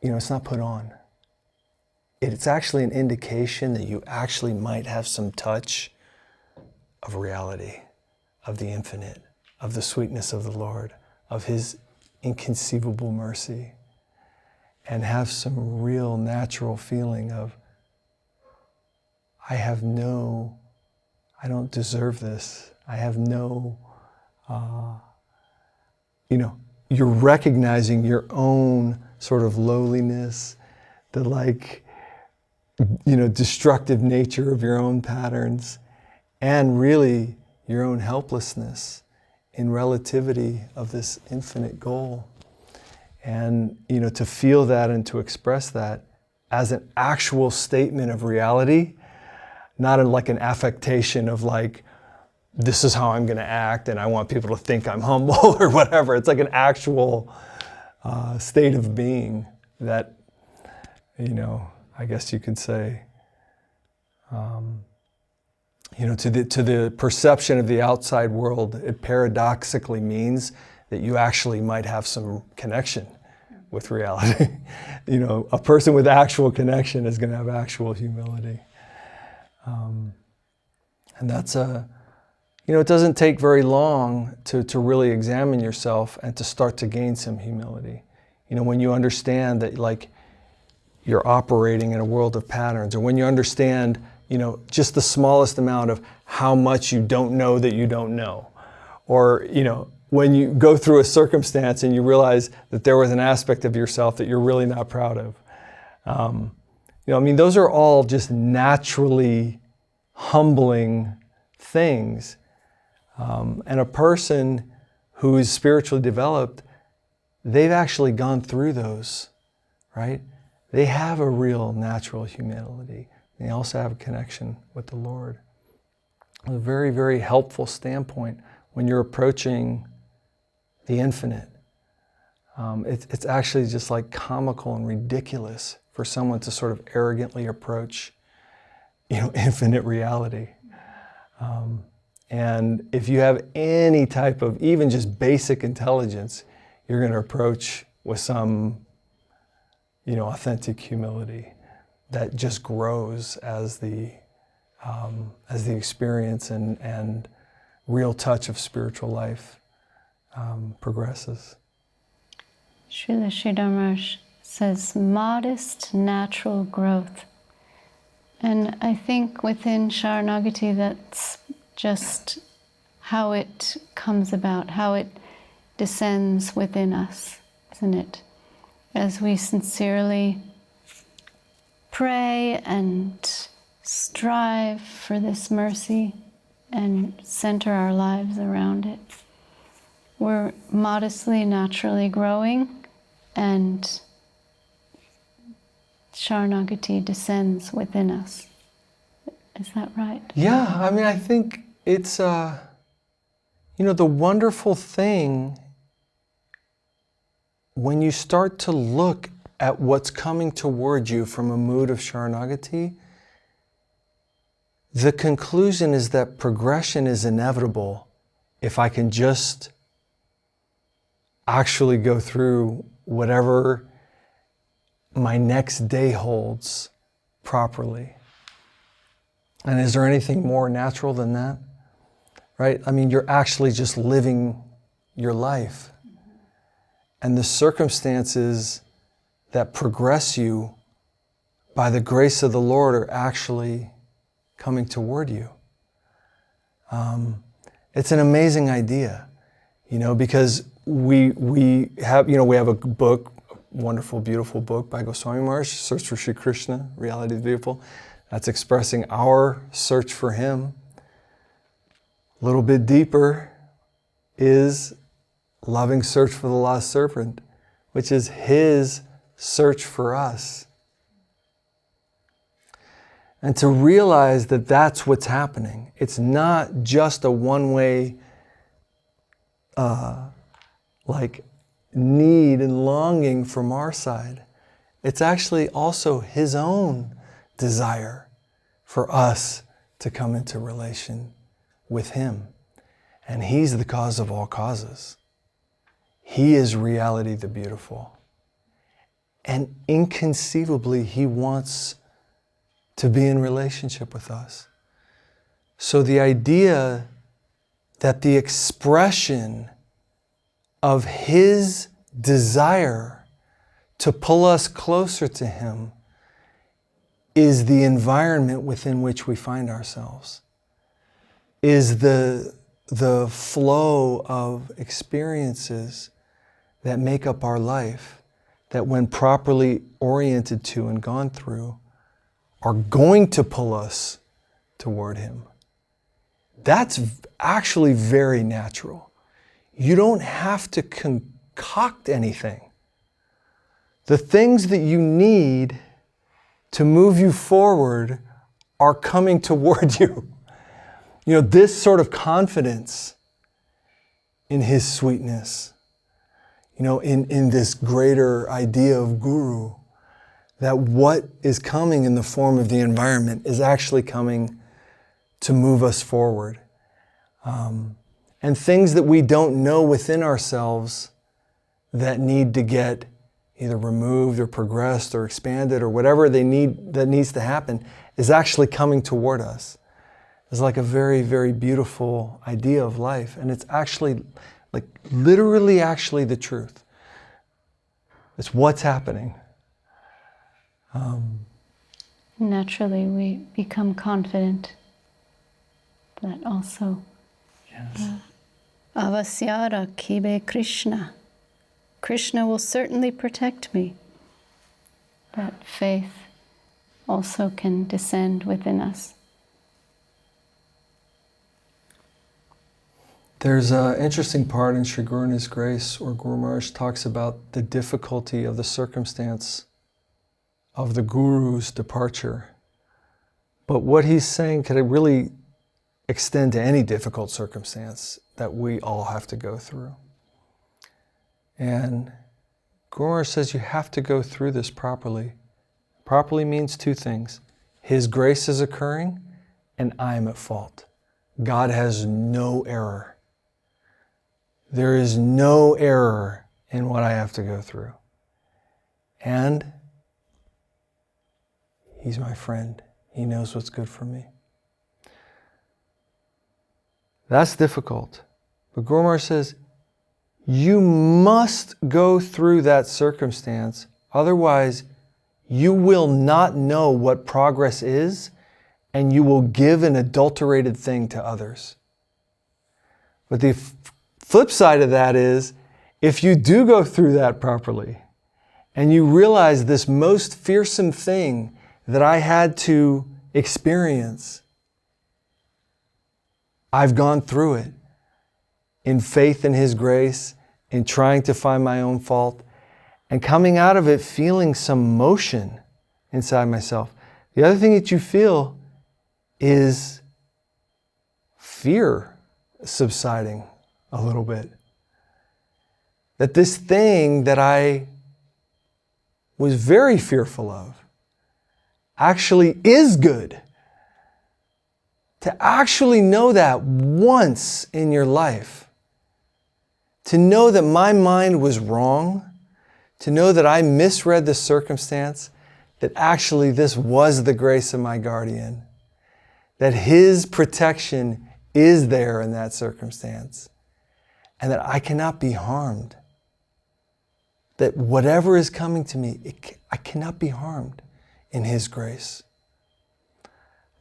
it's not put on. It's actually an indication that you actually might have some touch of reality, of the infinite, of the sweetness of the Lord, of His inconceivable mercy, and have some real natural feeling of, I don't deserve this. I have no, you're recognizing your own sort of lowliness, the destructive nature of your own patterns, and really your own helplessness in relativity of this infinite goal. And, to feel that and to express that as an actual statement of reality, not like an affectation of like, this is how I'm going to act and I want people to think I'm humble or whatever. It's like an actual state of being that, I guess you could say, to the perception of the outside world, it paradoxically means that you actually might have some connection with reality. A person with actual connection is going to have actual humility. And that's it doesn't take very long to really examine yourself and to start to gain some humility. When you understand that like you're operating in a world of patterns, or when you understand, just the smallest amount of how much you don't know that you don't know, or, when you go through a circumstance and you realize that there was an aspect of yourself that you're really not proud of. Those are all just naturally humbling things. And a person who is spiritually developed, they've actually gone through those, right? They have a real natural humility. They also have a connection with the Lord. A very, very helpful standpoint when you're approaching the infinite. It's actually just like comical and ridiculous for someone to sort of arrogantly approach, infinite reality. And if you have any type of even just basic intelligence, you're going to approach with some, authentic humility that just grows as the experience and real touch of spiritual life progresses. Srila Sridhar Maharaj says modest natural growth. And I think within Śaraṇāgati that's just how it comes about, how it descends within us, isn't it? As we sincerely pray and strive for this mercy and center our lives around it, we're modestly, naturally growing, and Śaraṇāgati descends within us. Is that right? Yeah, I think it's, the wonderful thing when you start to look at what's coming toward you from a mood of Śaraṇāgati, the conclusion is that progression is inevitable if I can just actually go through whatever my next day holds properly. And is there anything more natural than that? Right? You're actually just living your life. And the circumstances that progress you by the grace of the Lord are actually coming toward you. It's an amazing idea, because we have a book, a wonderful, beautiful book by Goswami Maharaj, Search for Sri Krishna, Reality is Beautiful. That's expressing our search for Him. A little bit deeper is Loving Search for the Lost Serpent, which is His search for us. And to realize that that's what's happening. It's not just a one-way need and longing from our side. It's actually also His own desire for us to come into relation with Him. And He's the cause of all causes. He is reality the beautiful. And inconceivably, He wants to be in relationship with us. So the idea that the expression of His desire to pull us closer to Him is the environment within which we find ourselves, is the flow of experiences that make up our life, that when properly oriented to and gone through, are going to pull us toward Him. That's actually very natural. You don't have to concoct anything the things that you need to move you forward are coming toward you. You know, this sort of confidence in His sweetness, you know, in this greater idea of Guru, that what is coming in the form of the environment is actually coming to move us forward. And things that we don't know within ourselves that need to get either removed or progressed or expanded or whatever that needs to happen is actually coming toward us. It's like a very, very beautiful idea of life. And it's actually, like literally actually the truth. It's what's happening. Naturally, we become confident that also. Yes. Avasyara kibe Krishna. Krishna will certainly protect me. That faith also can descend within us. There's an interesting part in Sri Guru and His Grace where Guru Maharaj talks about the difficulty of the circumstance of the Guru's departure. But what he's saying could really extend to any difficult circumstance that we all have to go through. And Guru Maharaj says you have to go through this properly. Properly means two things. His grace is occurring and I am at fault. God has no error. There is no error in what I have to go through. And He's my friend. He knows what's good for me. That's difficult. But Guru Maharaj says, you must go through that circumstance, otherwise you will not know what progress is, and you will give an adulterated thing to others. But the flip side of that is, if you do go through that properly, and you realize this most fearsome thing that I had to experience, I've gone through it in faith in His grace, in trying to find my own fault, and coming out of it feeling some motion inside myself. The other thing that you feel is fear subsiding a little bit. That this thing that I was very fearful of actually is good. To actually know that once in your life, to know that my mind was wrong, to know that I misread the circumstance, that actually this was the grace of my guardian, that His protection is there in that circumstance, and that I cannot be harmed. That whatever is coming to me, I cannot be harmed in His grace.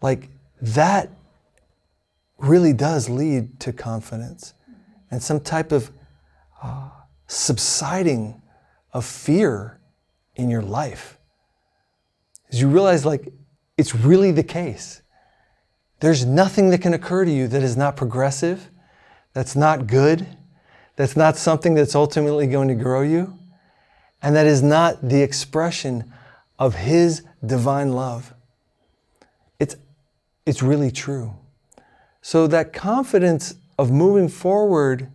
Like that really does lead to confidence and some type of subsiding of fear in your life. As you realize, like, it's really the case. There's nothing that can occur to you that is not progressive, that's not good, that's not something that's ultimately going to grow you, and that is not the expression of His divine love. It's really true. So that confidence of moving forward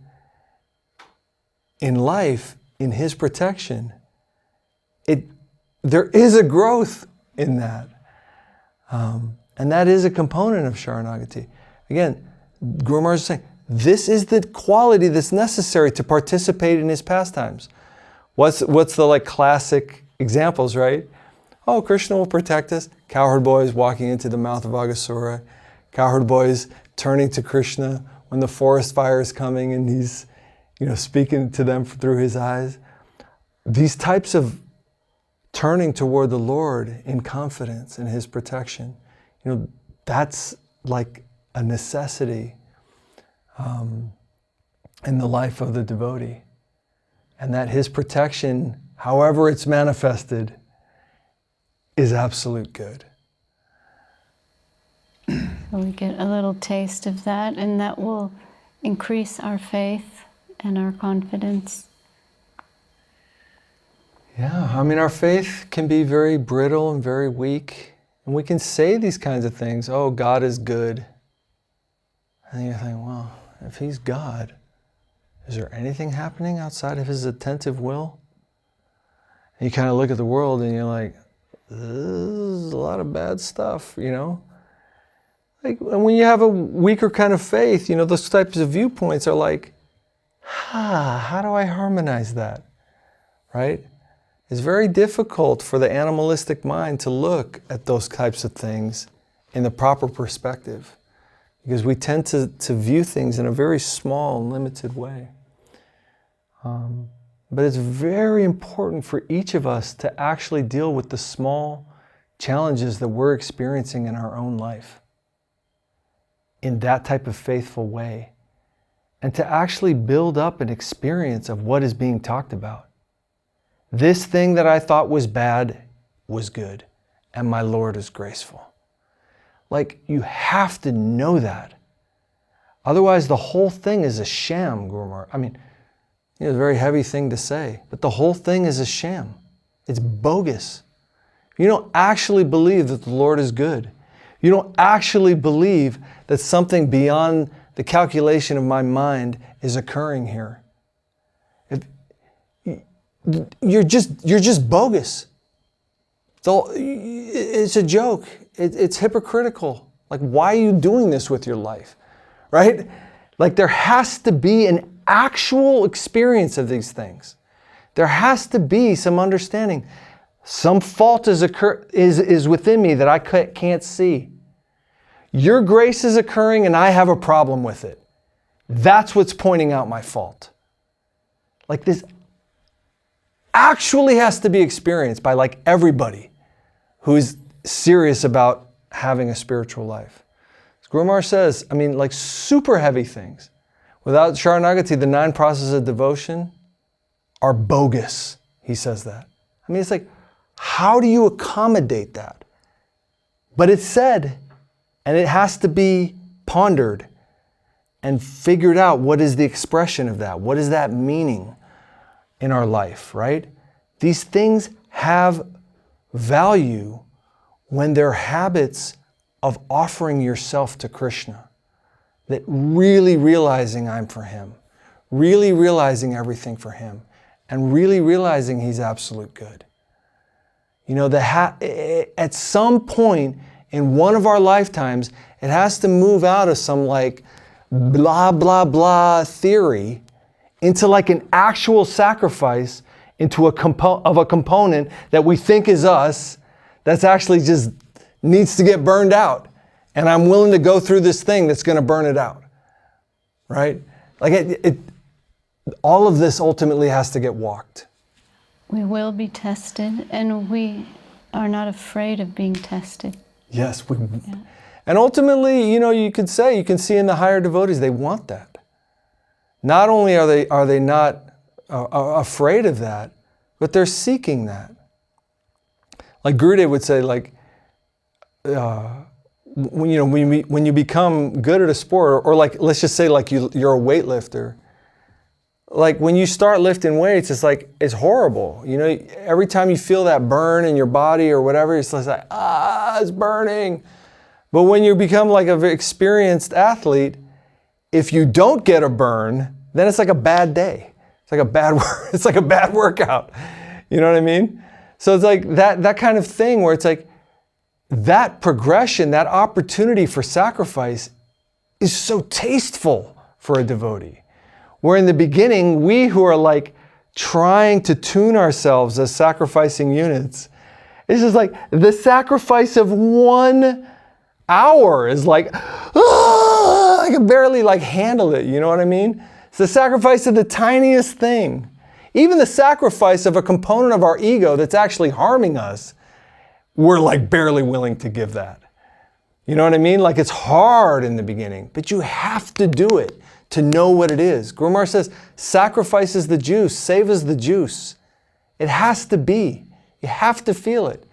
in life, in His protection, there is a growth in that. And that is a component of Śaraṇāgati. Again, Guru Maharaj is saying, this is the quality that's necessary to participate in His pastimes. What's the classic examples, right? Oh, Krishna will protect us. Cowherd boys walking into the mouth of Aghasura. Cowherd boys turning to Krishna when the forest fire is coming and He's, speaking to them through His eyes. These types of turning toward the Lord in confidence in His protection, that's like a necessity in the life of the devotee. And that His protection, however it's manifested, is absolute good. So we get a little taste of that, and that will increase our faith and our confidence. Yeah, I mean, our faith can be very brittle and very weak. And we can say these kinds of things, oh, God is good. And you think, well, if He's God, is there anything happening outside of His attentive will? And you kind of look at the world and you're like, this is a lot of bad stuff, you know? Like, when you have a weaker kind of faith, you know, those types of viewpoints are like, how do I harmonize that, right? It's very difficult for the animalistic mind to look at those types of things in the proper perspective, because we tend to view things in a very small and limited way. But it's very important for each of us to actually deal with the small challenges that we're experiencing in our own life in that type of faithful way, and to actually build up an experience of what is being talked about. This thing that I thought was bad was good, and my Lord is graceful. Like, you have to know that. Otherwise, the whole thing is a sham, Guru Maharaj. I mean, it's a very heavy thing to say, but the whole thing is a sham. It's bogus. You don't actually believe that the Lord is good. You don't actually believe that something beyond the calculation of my mind is occurring here. You're just bogus. It's a joke. It's hypocritical. Like, why are you doing this with your life? Right? Like, there has to be an actual experience of these things. There has to be some understanding. Some fault is within me that I can't see. Your grace is occurring and I have a problem with it. That's what's pointing out my fault. Like, this actually has to be experienced by like everybody who's serious about having a spiritual life. As Guru Maharaj says, I mean, like super heavy things. Without Śaraṇāgati, the 9 processes of devotion are bogus. He says that. I mean, it's like, how do you accommodate that? But it's said, and it has to be pondered and figured out. What is the expression of that? What is that meaning in our life, right? These things have value when they're habits of offering yourself to Krishna, that really realizing I'm for Him, really realizing everything for Him, and really realizing He's absolute good. You know, at some point in one of our lifetimes, it has to move out of some like blah, blah, blah theory into like an actual sacrifice into a component that we think is us, that's actually just needs to get burned out. And I'm willing to go through this thing that's going to burn it out. Right? Like all of this ultimately has to get walked. We will be tested, and we are not afraid of being tested. Yes. And ultimately, you know, you can see in the higher devotees, they want that. Not only are they not afraid of that, but they're seeking that. Like Gurudev would say, like, when you become good at a sport, or like, let's just say like you're a weightlifter, like when you start lifting weights, it's like, it's horrible. You know, every time you feel that burn in your body or whatever, it's like, it's burning. But when you become like an experienced athlete, if you don't get a burn, then it's like a bad day. It's like a bad workout. You know what I mean? So it's like that kind of thing where it's like, that progression, that opportunity for sacrifice is so tasteful for a devotee. Where in the beginning, we who are like trying to tune ourselves as sacrificing units, it's just like the sacrifice of 1 hour is like, I can barely like handle it, you know what I mean? It's the sacrifice of the tiniest thing. Even the sacrifice of a component of our ego that's actually harming us, we're like barely willing to give that. You know what I mean? Like, it's hard in the beginning, but you have to do it to know what it is. Guru Maharaj says, sacrifice is the juice, save is the juice. It has to be. You have to feel it.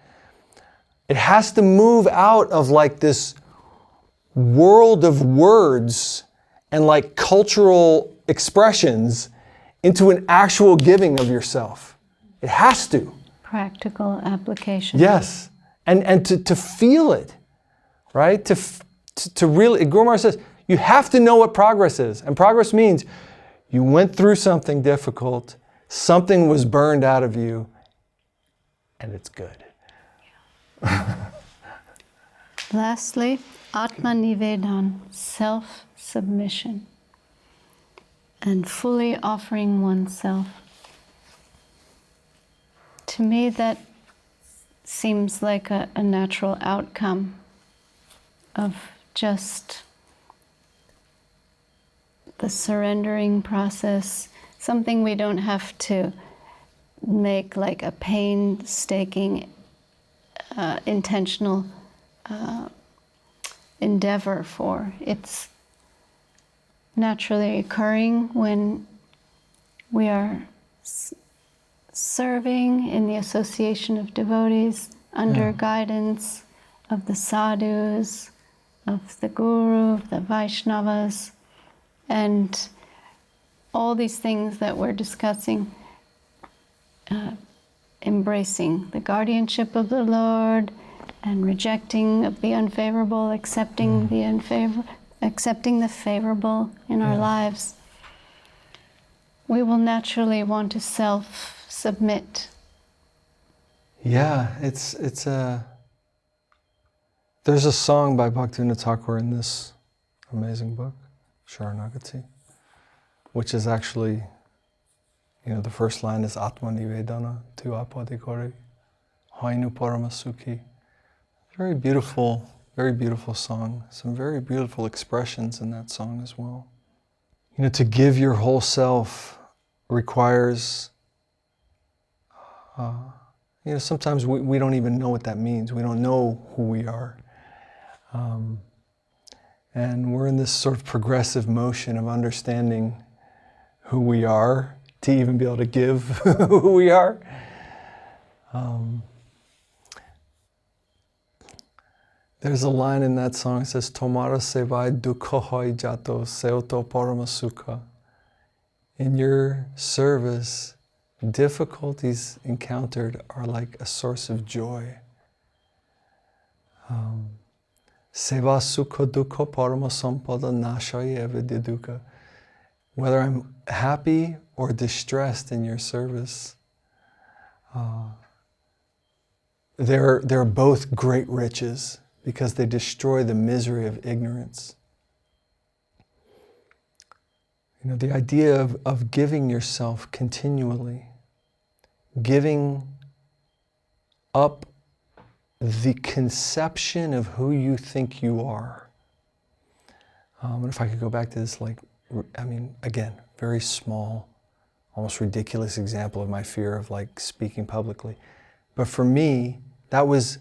It has to move out of like this world of words and like cultural expressions into an actual giving of yourself. It has to. Practical application. Yes. And to feel it, right? To really, Guru Maharaj says, you have to know what progress is. And progress means you went through something difficult, something was burned out of you, and it's good. Lastly, Atma-nivedan, self-submission, and fully offering oneself. To me, that seems like a natural outcome of just the surrendering process, something we don't have to make like a painstaking, intentional endeavor for. It's naturally occurring when we are serving in the association of devotees under guidance of the sadhus, of the guru, of the Vaishnavas, and all these things that we're discussing, embracing the guardianship of the Lord and rejecting of the unfavorable, accepting the unfavorable, accepting the favorable in our lives. We will naturally want to self-submit. Yeah, it's a. There's a song by Bhakti Lalita Thakur in this amazing book, Śaraṇāgati, which is actually, the first line is Atma-nivedana tu apadikore, hainu paramasuki. Very beautiful song. Some very beautiful expressions in that song as well. To give your whole self requires, sometimes we don't even know what that means. We don't know who we are. And we're in this sort of progressive motion of understanding who we are to even be able to give who we are. There's a line in that song that says, Tomara sevai dukha hoy jato seoto paramasuka. In your service, difficulties encountered are like a source of joy. Seva sukha dukha paramasampada nashaya evididuka. Whether I'm happy or distressed in your service, they're both great riches because they destroy the misery of ignorance. The idea of giving yourself continually, giving up the conception of who you think you are. And if I could go back to this, again, very small, almost ridiculous example of my fear of speaking publicly. But for me, that was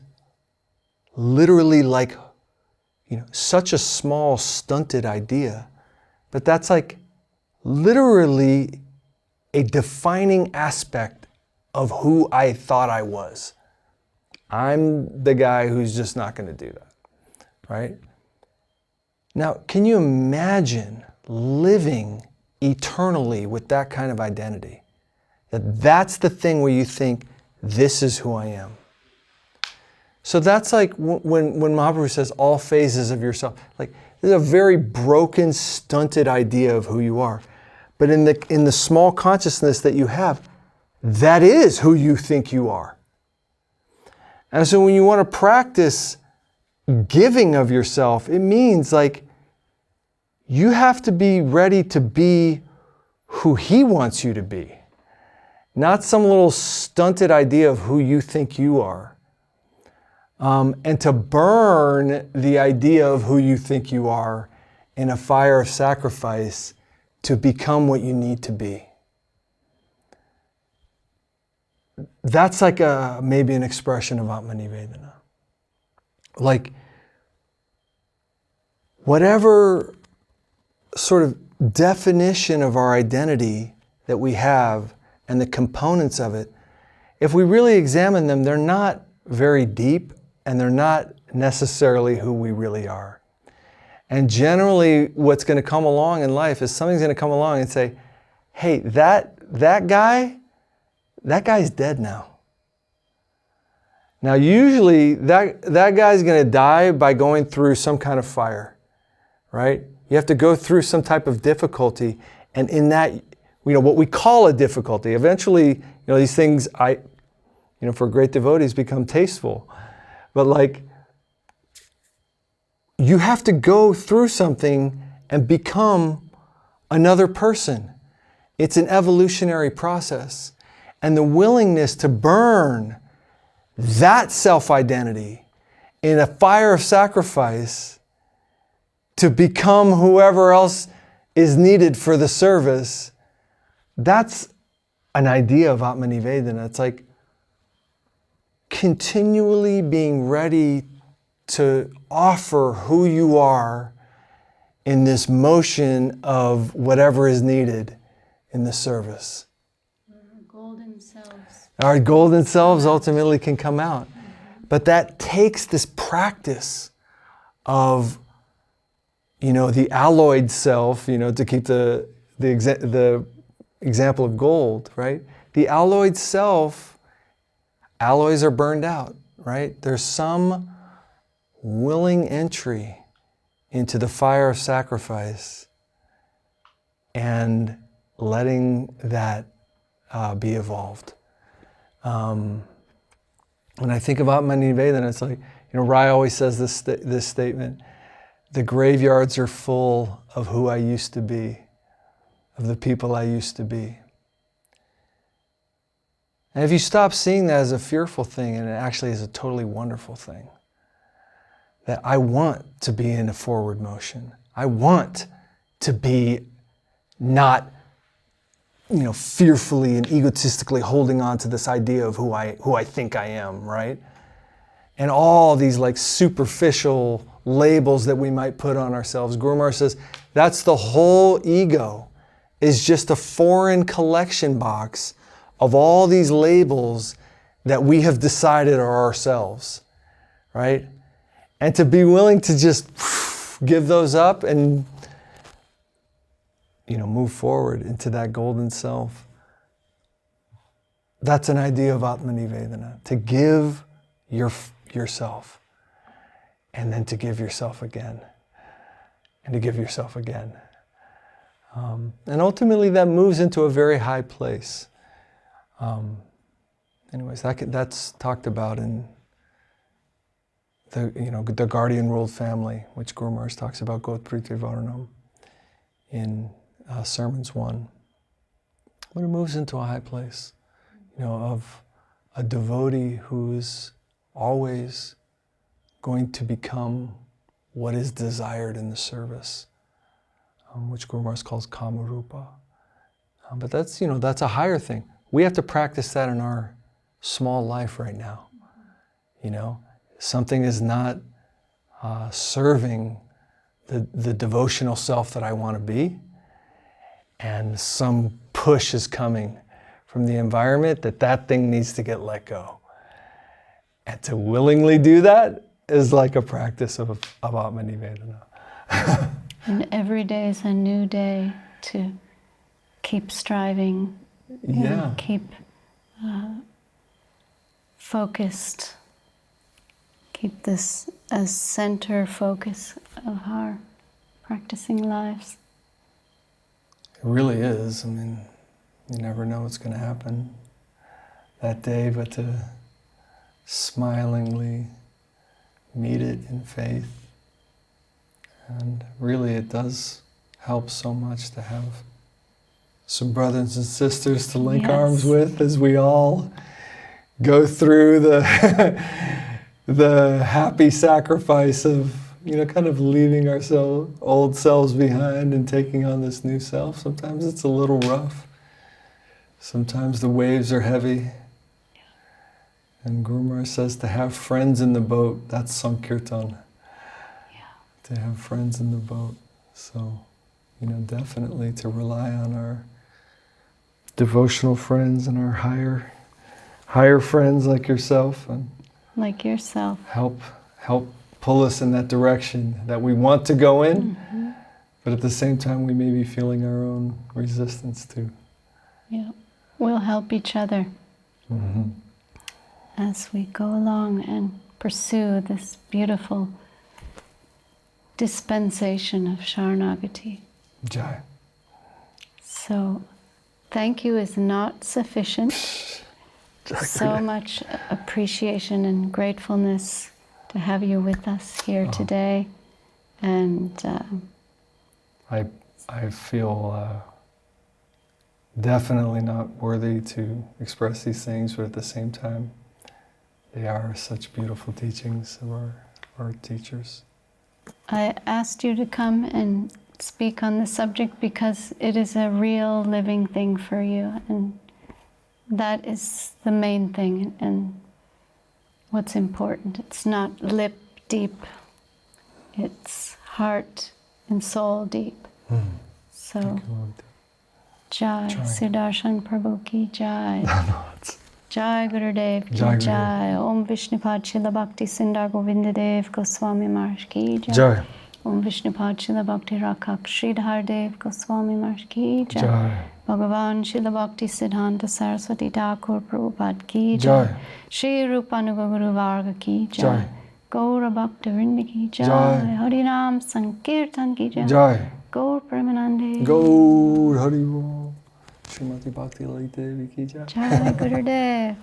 literally such a small, stunted idea. But that's literally a defining aspect of who I thought I was. I'm the guy who's just not going to do that, right? Now, can you imagine living eternally with that kind of identity? That's the thing where you think, this is who I am. So that's when Mahaprabhu says all phases of yourself. There's a very broken, stunted idea of who you are. But in the small consciousness that you have, that is who you think you are. And so when you want to practice giving of yourself, it means you have to be ready to be who He wants you to be. Not some little stunted idea of who you think you are. And to burn the idea of who you think you are in a fire of sacrifice to become what you need to be. That's maybe an expression of Atma-nivedana. Whatever sort of definition of our identity that we have and the components of it, if we really examine them, they're not very deep and they're not necessarily who we really are. And generally what's going to come along in life is something's going to come along and say, hey, that guy, that guy's dead now. Now, usually that guy's going to die by going through some kind of fire, right? You have to go through some type of difficulty, and in that, what we call a difficulty, eventually, these things, for great devotees become tasteful. But like, you have to go through something and become another person. It's an evolutionary process. And the willingness to burn that self-identity in a fire of sacrifice to become whoever else is needed for the service, that's an idea of Atmanivedana. It's like continually being ready to offer who you are in this motion of whatever is needed in the service. Golden selves. Our golden selves ultimately can come out. But that takes this practice of, the alloyed self, to keep the example of gold, right? The alloyed self, alloys are burned out, right? There's some willing entry into the fire of sacrifice and letting that be evolved. When I think about Atmanivedana, it's like, Rai always says this statement: the graveyards are full of who I used to be, of the people I used to be. And if you stop seeing that as a fearful thing, and it actually is a totally wonderful thing, that I want to be in a forward motion. I want to be not, fearfully and egotistically holding on to this idea of who I think I am, right? And all these like superficial labels that we might put on ourselves. Guru Maharaj says that's the whole ego, is just a foreign collection box of all these labels that we have decided are ourselves, right? And to be willing to just give those up and, move forward into that golden self. That's an idea of Atmanivedana, to give yourself, and then to give yourself again, and to give yourself again. And ultimately that moves into a very high place. Anyways, that's talked about in the guardian ruled family, which Guru Maharaj talks about, Gotpriti Varnam, in Sermons 1. When it moves into a high place, of a devotee who's always going to become what is desired in the service, which Guru Maharaj calls Kamarupa. But that's a higher thing. We have to practice that in our small life right now. Something is not serving the devotional self that I want to be, and some push is coming from the environment that thing needs to get let go. And to willingly do that is like a practice of Atmanivedana. And every day is a new day to keep striving, keep focused, keep this as center focus of our practicing lives. It really is. You never know what's going to happen that day, but to smilingly meet it in faith. And really it does help so much to have some brothers and sisters to link arms with as we all go through the happy sacrifice of, kind of leaving our old selves behind and taking on this new self. Sometimes it's a little rough. Sometimes the waves are heavy. And Guru Maharaj says to have friends in the boat, that's Sankirtan. To have friends in the boat. So, definitely to rely on our devotional friends and our higher friends like yourself, and help pull us in that direction that we want to go in, but at the same time we may be feeling our own resistance too. We'll help each other. as we go along and pursue this beautiful dispensation of Śaraṇāgati. Jai. So, thank you is not sufficient. Jai So Gurudev. much appreciation and gratefulness to have you with us here today. And I feel definitely not worthy to express these things, but at the same time, they are such beautiful teachings of our teachers. I asked you to come and speak on the subject because it is a real living thing for you, and that is the main thing and what's important. It's not lip deep, it's heart and soul deep. So, Jai, Sudarshan Prabhu ki Jai. Jai Gurudev ki Jai Jai. Om Vishnupad Srila Bhakti Sindar Govindadev Goswami Maharaj ki Jai. Jai. Om Vishnupad Srila Bhakti Rakshak Sridhar Dev Goswami Maharaj ki Jai. Jai. Bhagavan Srila Bhakti Siddhanta Saraswati Thakur Prabhupada ki Jai. Jai. Shri Rupanuga Guru Varga ki Jai. Jai. Gaura Bhakta Vrinda ki Jai. Jai. Harinam Sankirtan ki Jai. Jai. Gaur Premanande. Gaur Hari Bol. Srimati Bhakti Lalita ki Jai. Jai Gurudev.